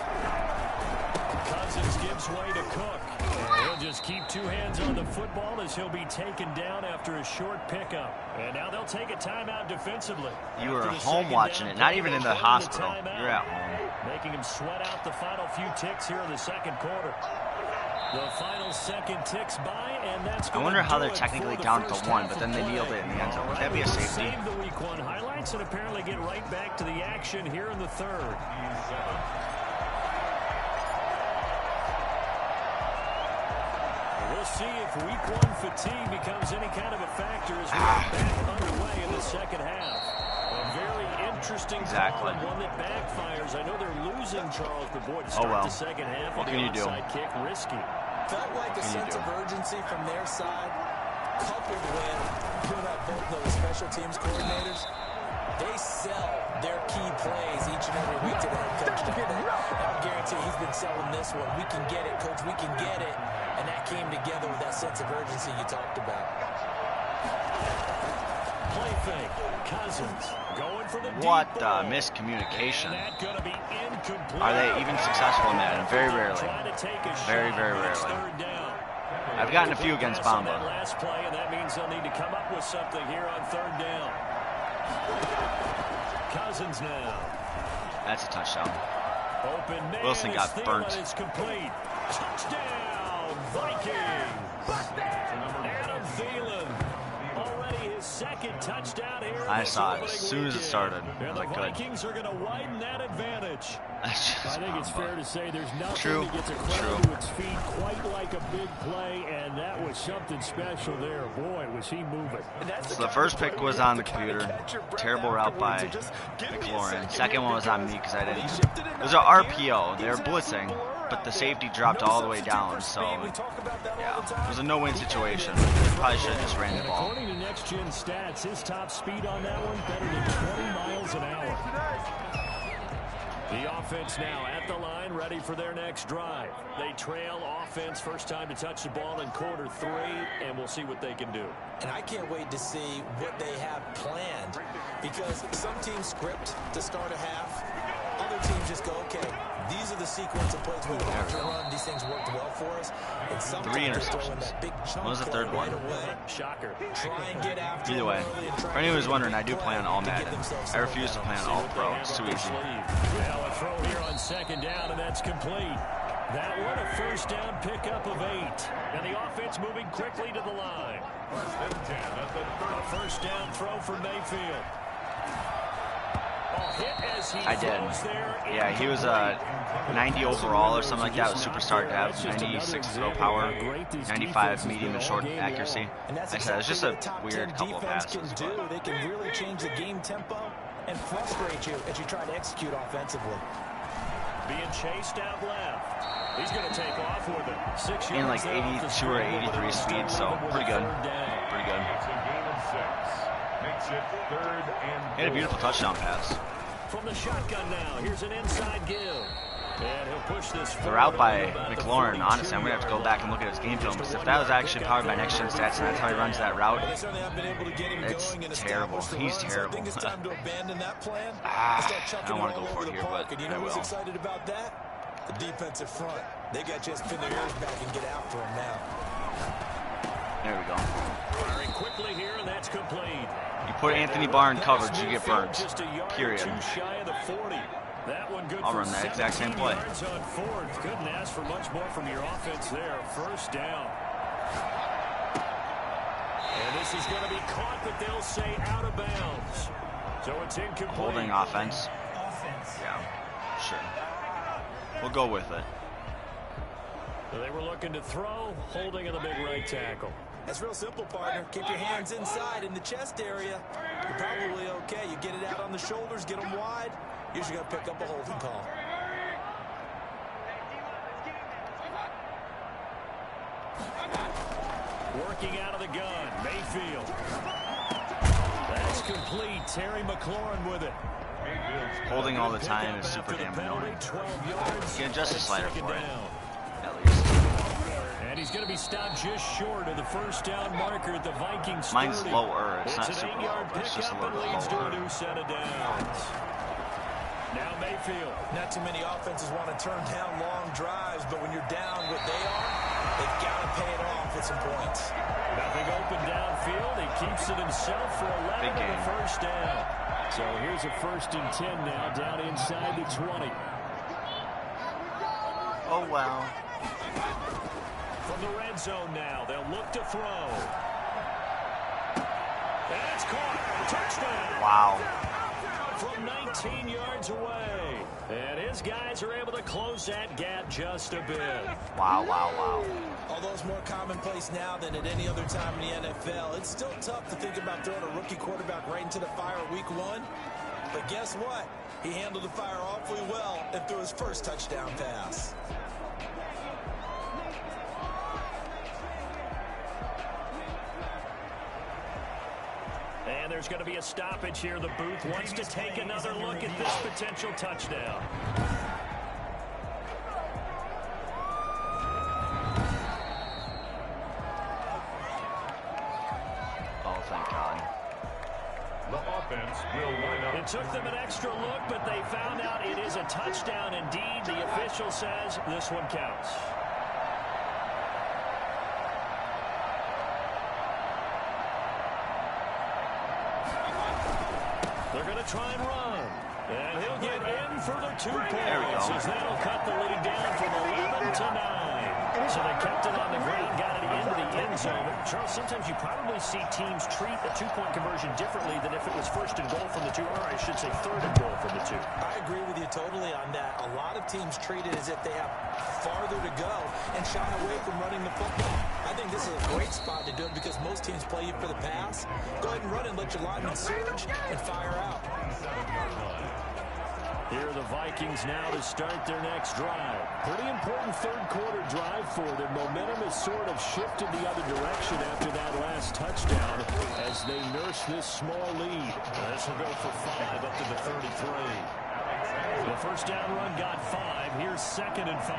Cousins gives way to Cook. And he'll just keep 2 hands on the football as he'll be taken down after a short pickup. And now they'll take a timeout defensively. You were home watching it, not even in the hospital. You're at home. Making him sweat out the final few ticks here in the second quarter. The final second ticks by, and that's I wonder how they're technically down to 1, but then they nailed it in the end zone. Would that be a safety? Save the week 1 highlights and apparently get right back to the action here in the third. We'll see if week 1 fatigue becomes any kind of a factor as we get back underway in the second half. A very interesting call and one that backfires. I know they're losing Charles, but boy, to start the second half, what can you do? Kick risky. Felt like a sense of urgency from their side, coupled with both those special teams coordinators. They sell their key plays each and every week to the head coach. I guarantee he's been selling this one. We can get it, coach. We can get it. And that came together with that sense of urgency you talked about. Play fake. Cousins going for the what miscommunication. Are they even successful in that? And very rarely. Very, very rarely. I've gotten a few against Bamba. Last play, and that means they'll need to come up with something here on 3rd down. Cousins now. That's a touchdown. Open man. Wilson got burnt. Complete. Touchdown, Vikings. Adam Thielen. Already his 2nd touchdown here. I saw it as soon as it started. And the Vikings are going to widen that advantage. I think it's fair to say there's nothing that gets a crowd to its feet quite like a big play, and that was something special there. Boy, was he moving. So the first pick was on the computer. Terrible route by McLaurin. Second one was on me because I didn't. It was an RPO. They were blitzing, but the safety dropped all the way down. So, yeah, it was a no-win situation. Probably should have just ran the ball. According to next-gen stats, his top speed on that one better than 20 miles an hour. The offense now at the line, ready for their next drive. They trail offense, first time to touch the ball in quarter 3, and we'll see what they can do. And I can't wait to see what they have planned, because some teams script to start a half. Other teams just go, okay, these are the sequence of plays we want to run. These things worked well for us. And 3 interceptions. What was the third one? Shocker. Try and get after Either way, for anyone who's wondering, I do play on All Madden. I refuse to play on All Pro. It's too easy. Now a throw here on 2nd down, and that's complete. That one a first down pickup of 8. And the offense moving quickly to the line. A first down throw for Mayfield. Hit as he I did. throws there. Yeah, he was a 90 overall or something like that with superstar depth, 96 throw power, 95 medium and short accuracy. And that's Like I said, it's just exactly a what top weird 10 couple of defense passes. can do. They can really change the game tempo and frustrate you as you try to execute offensively. Being chased out left. He's going to take off with it. 6 In yards like there off the 82 or screen. 83 speed, so pretty good. Pretty good. It's a gain of 6. Makes it 3rd and 4. He had a beautiful touchdown pass. From the shotgun now, here's an inside give. And he'll push this The route by McLaurin, honestly, I'm going to have to go back and look at his game film, because if that was actually powered by Next Gen Stats and that's how he runs that route, it's terrible. He's terrible. I don't want to go for it here, but and you know who's excited about that? The defensive front. They got to just pin their ears back and get after him now. There we go. Firing quickly here, and that's complete. You put Anthony Barr in coverage, you get burned. Just a yard Period. too shy of the 40. That one good I'll for run that exact same 17 play. yards on fourth. Couldn't ask for much more from your offense there. First down. And this is going to be caught, but they'll say out of bounds. So it's incomplete. Holding offense. Yeah, sure. We'll go with it. So they were looking to throw, holding in the big right tackle. That's real simple, partner. Keep your hands inside in the chest area. You're probably okay. You get it out on the shoulders, get them wide. Usually going to pick up a holding call. Working out of the gun, Mayfield. That's complete. Terry McLaurin with it. Holding all the time is super damn annoying. 12 yards. Get just a slider Second for it, down. at least. And he's going to be stopped just short of the first down marker at the Vikings 30. Mine's lower. It's not an super 8-yard low, but it's just a pickup little and bit leads to a lower. new set of downs. Now Mayfield. Not too many offenses want to turn down long drives, but when you're down what they are, they've got to pay it off with some points. Nothing open downfield. He keeps it himself for 11 on the first down. So here's a 1st and 10 now, down inside the 20. Oh, wow. From the red zone now, they'll look to throw. That's caught. Touchdown. Wow. From 19 yards away. And his guys are able to close that gap just a bit. Wow, wow, wow. Although it's more commonplace now than at any other time in the NFL, it's still tough to think about throwing a rookie quarterback right into the fire week 1. But guess what? He handled the fire awfully well and threw his first touchdown pass. And there's going to be a stoppage here. The booth wants to take another look at this potential touchdown. Oh, thank God. The offense will line up. It took them an extra look, but they found out it is a touchdown indeed. The official says this one counts. They're going to try and run. And he'll get in for the 2 points. There we go. As that'll cut the lead down from 11 to 9. So they kept it on the ground, got it into the end zone. Charles, sometimes you probably see teams treat a 2-point conversion differently than if it was 1st and goal from the 2, or I should say 3rd and goal from the 2. I agree with you totally on that. A lot of teams treat it as if they have farther to go and shy away from running the football. I think this is a great spot to do it because most teams play you for the pass. Go ahead and run and let your linemen surge and fire out. Here are the Vikings now to start their next drive. Pretty important 3rd quarter drive for them. Momentum has sort of shifted the other direction after that last touchdown as they nurse this small lead. This will go for 5 up to the 33. The first down run got 5. Here's 2nd and 5.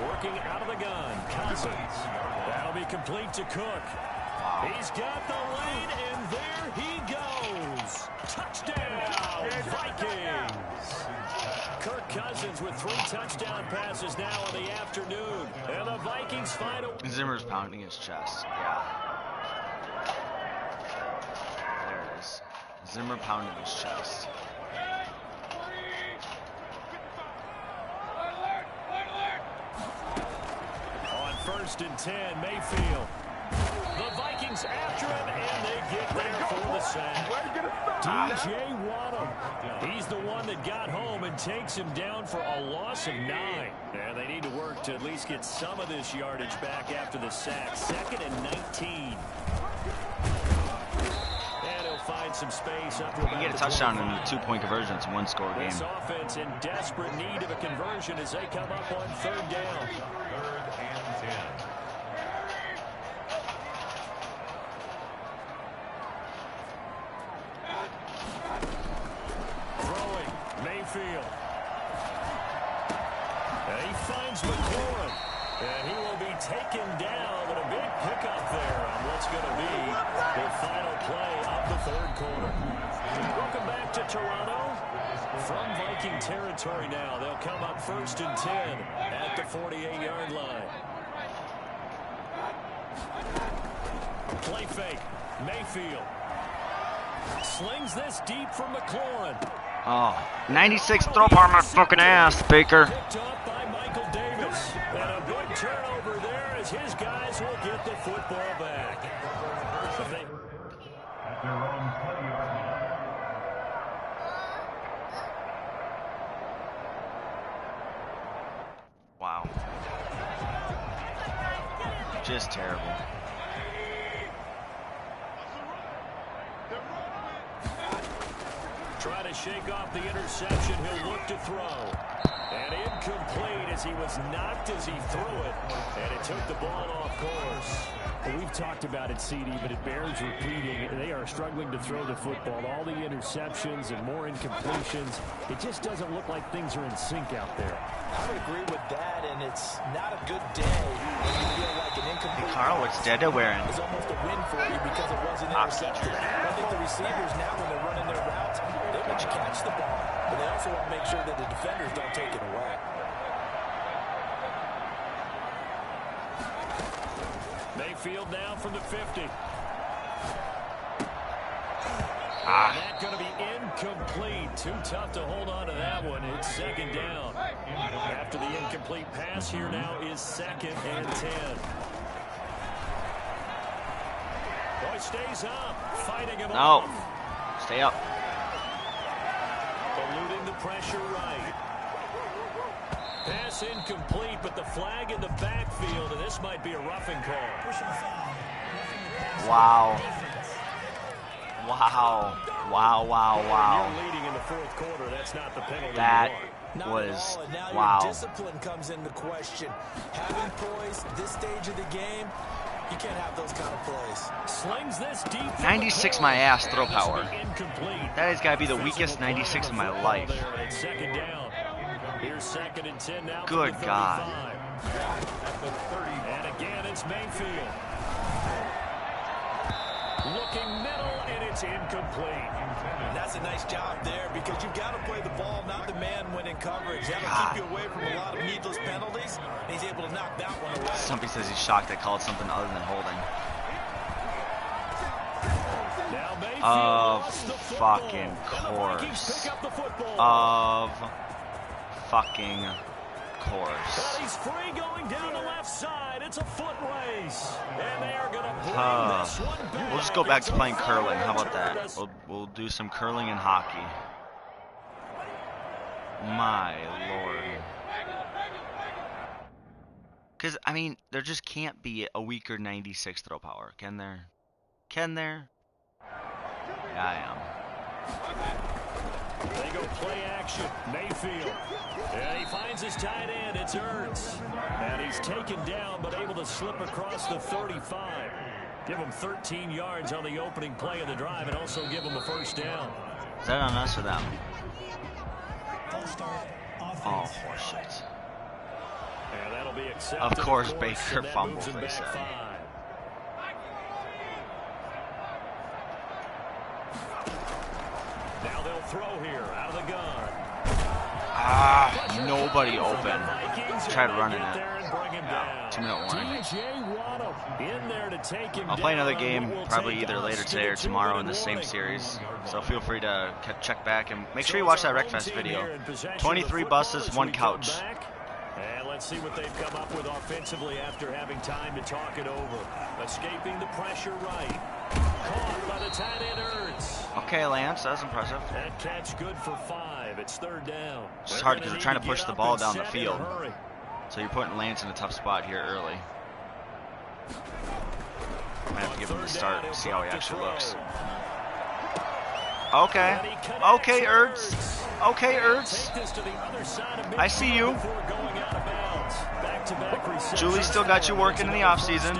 Working out of the gun, Cousins. That'll be complete to Cook. He's got the lead, and there he goes. Touchdown, Vikings. Kirk Cousins with 3 touchdown passes now in the afternoon. And the Vikings find a... Zimmer's pounding his chest. Yeah. There it is. Zimmer pounding his chest. On 1st and 10, Mayfield. The Vikings Vikings after him, and they get there for the sack. DJ Waddle. He's the one that got home and takes him down for a loss of 9. And they need to work to at least get some of this yardage back after the sack. 2nd and 19. And he'll find some space up to about you get a touchdown in the 2-point conversion. It's a 1-score game. This offense in desperate need of a conversion as they come up on 3rd down. 3rd and 10. Mayfield. And he finds McLaurin. And he will be taken down, but a big pickup there on what's going to be the final play of the 3rd quarter. Welcome back to Toronto. From Viking territory now, they'll come up 1st and 10 at the 48-yard line. Play fake. Mayfield slings this deep from McLaurin. Oh, 96 throw power my fucking ass, Baker. Picked up by Michael Davis. And a good turnover there as his guys will get the football back. Wow. Just terrible. Try to shake off the interception. He'll look to throw. And incomplete as he was knocked as he threw it. And it took the ball off course. Well, we've talked about it, CD, but it bears repeating. They are struggling to throw the football. All the interceptions and more incompletions. It just doesn't look like things are in sync out there. I would agree with that, and it's not a good day when you feel like an incomplete. Hey, Carl, what's Dada wearing? It's almost a win for you because it wasn't intercepted. I think the receivers now, when they're running their routes, they want to catch the ball, but they also want to make sure that the defenders don't take it away. Mayfield now from the 50. That's going to be incomplete. Too tough to hold on to that one. It's 2nd down. After the incomplete pass, here now is 2nd and 10. Boy stays up, fighting him off. Stay up. Eluding the pressure right. Pass incomplete, but the flag in the backfield, and this might be a roughing call. Wow. Wow. Wow, wow, wow. You're leading in the 4th quarter. That's not the penalty. That Not was, at all, and now wow. your discipline comes into question. Having poise this stage of the game, you can't have those kind of plays. Slings this deep. 96 my ass throw power. Incomplete. That has got to be the weakest 96 in my life. It's 2nd down. Here's 2nd and 10 now. Good God. And again, it's Mayfield. Looking middle, and it's incomplete. And that's a nice job there because you've got to play the ball, not the man when in coverage. That'll keep you away from a lot of needless penalties. And he's able to knock that one away. Somebody says he's shocked they called something other than holding. Now Mayfield Of lost the fucking football, and the Vikings course. pick up the football. Of fucking course. But he's free going down the left side. It's a foot race. And they are going to bring this one back. We'll just go back to playing It's a curling. How about return. that? We'll do some curling and hockey. My lord. Because, I mean, there just can't be a weaker 96 throw power, can there? Can there? Yeah, I am. They go play action. Mayfield. And he finds his tight end. It's Ertz. And he's taken down, but able to slip across the 35. Give him 13 yards on the opening play of the drive and also give him a 1st down. Is that on us or them? Oh, horseshit. And that'll be accepted. Of course, Baker and that fumbled, moves him they back said. 5. Now they'll throw here out of the gun. Nobody open. Tried running it. Yeah, 2-minute warning. In there to take him I'll play another down. game We'll probably take either us later to today the or tomorrow in the 2-minute same warning. series. So feel free to check back and make So sure you it's watch our that home Wreckfest team video. here in possession of the 23 football buses, as 1 we come couch. back. And let's let's see what they've come up with offensively after having time to talk it over. Escaping the pressure right. Caught by the tight end Ertz. Okay, Lance, that's impressive. That catch good for 5. It's 3rd down. It's just hard because they're trying to push the ball down the field. So you're putting Lance in a tough spot here early. Might have to give him the start and see how he actually looks. Okay. Okay, Ertz. Okay, Ertz. I see you. Julie still got you working in the offseason.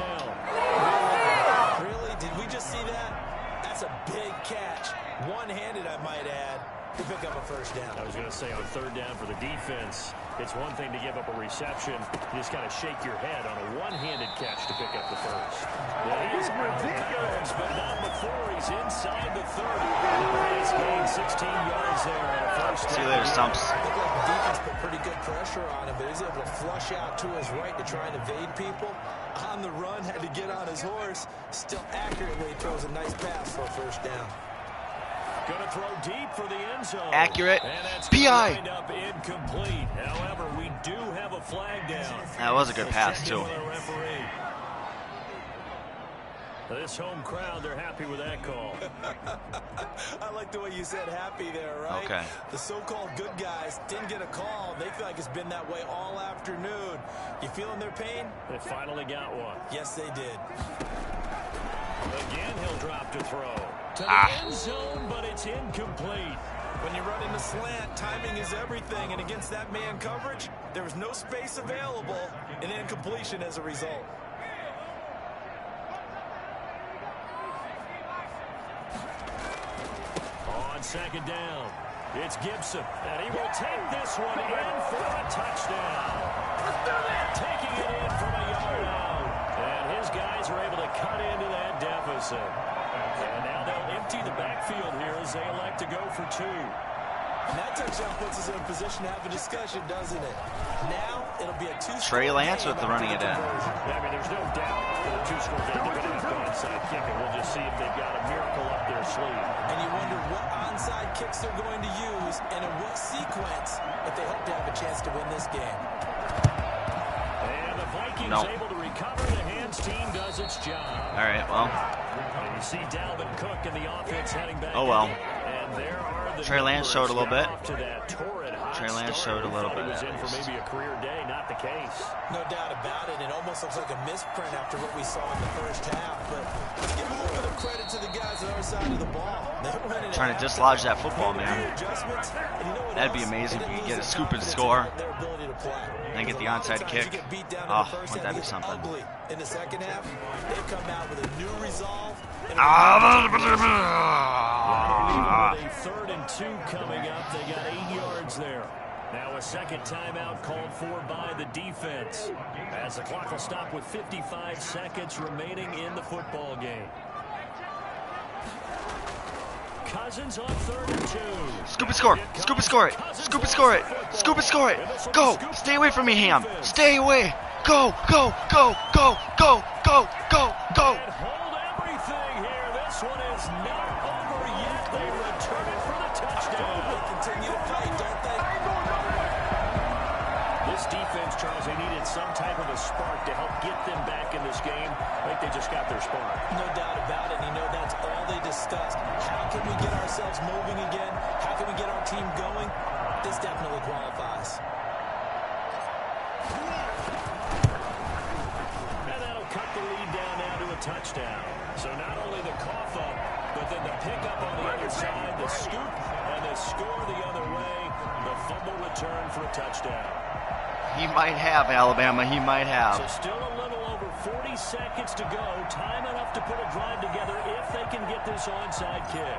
Really? Did we just see that? That's a big catch. One-handed, I might add, to pick up a first down. I was going to say on 3rd down for the defense, it's one thing to give up a reception. You just got to shake your head on a one-handed catch to pick up the first. That is ridiculous, but not before he's inside the 30. He's gained 16 yards there on a first down. See you later, Stumps. I think like the defense put pretty good pressure on him, but he's able to flush out to his right to try and evade people. On the run, had to get on his horse. Still accurately throws a nice pass for a first down. Going to throw deep for the end zone. Accurate. And that's PI. Wind up incomplete. However, we do have a flag down. That was a good pass, too. This home crowd, they're happy with that call. I like the way you said happy there, right? Okay. The so-called good guys didn't get a call. They feel like it's been that way all afternoon. You feeling their pain? They finally got one. Yes, they did. Again, he'll drop to throw. To the end zone, but it's incomplete. When you run in a slant, timing is everything. And against that man coverage, there was no space available. An incompletion as a result. On 2nd down, it's Gibson. And he will take this one in for a touchdown. Taking it in from a yard out. And his guys are able to cut into that deficit. And now they'll empty the backfield here as they elect to go for 2. And that touchdown puts us in a position to have a discussion, doesn't it? Now it'll be a 2-score Trey Lance with the running it in. I mean, there's no doubt for the 2-score game they're going to have to onside kick it. We'll just see if they've got a miracle up their sleeve. And you wonder what onside kicks they're going to use and in what sequence if they hope to have a chance to win this game. And the Vikings able to recover. The hands team does its job. All right, well. And you see Dalvin Cook in the offense heading back. Oh, well. And there are the Trey Lance showed a little bit. to that torrid hot Trey Lance start. showed a little bit. He was in for maybe a career day, not the case. No doubt about it. It almost looks like a misprint after what we saw in the first half. But let's give a little bit of credit to the guys on our side of the ball. Trying to dislodge that football, man. That'd be amazing if you could get a scoop and score. And then get the onside kick. Oh, wouldn't that be something? In the second half, they've come out with a new resolve. A 3rd and 2 coming up. They got 8 yards there. Now a second timeout called for by the defense. As the clock will stop with 55 seconds remaining in the football game. Cousins on 3rd and 2. Scoop and score. Scoop and score it. Scoop and score it. Scoop and score it. Go. Stay away from me, Ham. Stay away. Go, go, go, go, go, go, go, go. And hold everything here. This one is not over yet. They return it for the touchdown. They continue to fight, don't they? This defense, Charles, they needed some type of a spark to help get them back in this game. I think they just got their spark. No doubt about it. You know, that's all they discussed. How can we get ourselves moving again? How can we get our team going? This definitely qualifies. And that'll cut the lead down now to a touchdown. So not only the cough up, but then the pickup on the other side, the scoop, and the score the other way. The fumble return for a touchdown. He might have, Alabama. He might have. So still a little over 40 seconds to go. Time enough to put a drive together if they can get this onside kick.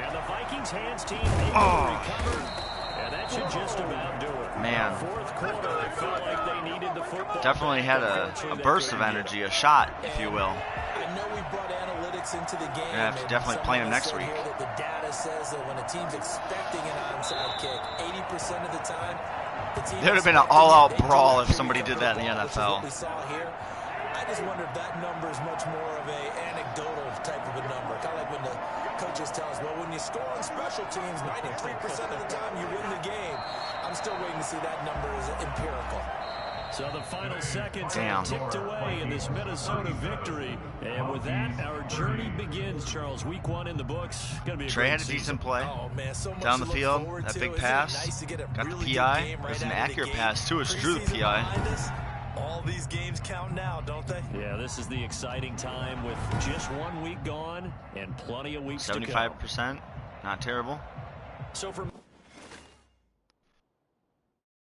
And the Vikings hands team able to recover. And that should just about do it. Man. Fourth quarter, it felt like they needed the football. Definitely had a burst of energy, a shot, if you will. I know we brought analytics into the game. Gonna have to definitely play him next week. That the data says that when a team's expecting an onside kick, 80% of the time, the team There would have been an all-out brawl if somebody did that in the NFL. we saw here. I just wonder if that number is much more of a anecdotal type of a number. Kind of like when the coaches tell us, well, when you score on special teams, 93% of the time you win the game. I'm still waiting to see that number is empirical. So the final seconds have ticked away in this Minnesota victory. And with that, our journey begins, Charles. Week 1 in the books. Gonna be a Trey great had a decent season. play. Oh, man, so much Down the to look field, forward that to. big Isn't it pass. nice to get a Got really the good PI. game It right was an out of the accurate gate? pass, too. It's drew the Preseason PI. behind us. All these games count now, don't they? Yeah, this is the exciting time with just 1 week gone and plenty of weeks to go. 75%. Not terrible. So for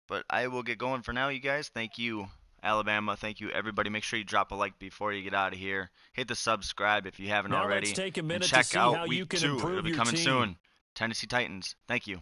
But I will get going for now, you guys. Thank you, Alabama. Thank you, everybody. Make sure you drop a like before you get out of here. Hit the subscribe if you haven't now already. let's take a And minute to check see out how you week can 2. improve It'll be your coming team. soon. Tennessee Titans. Thank you.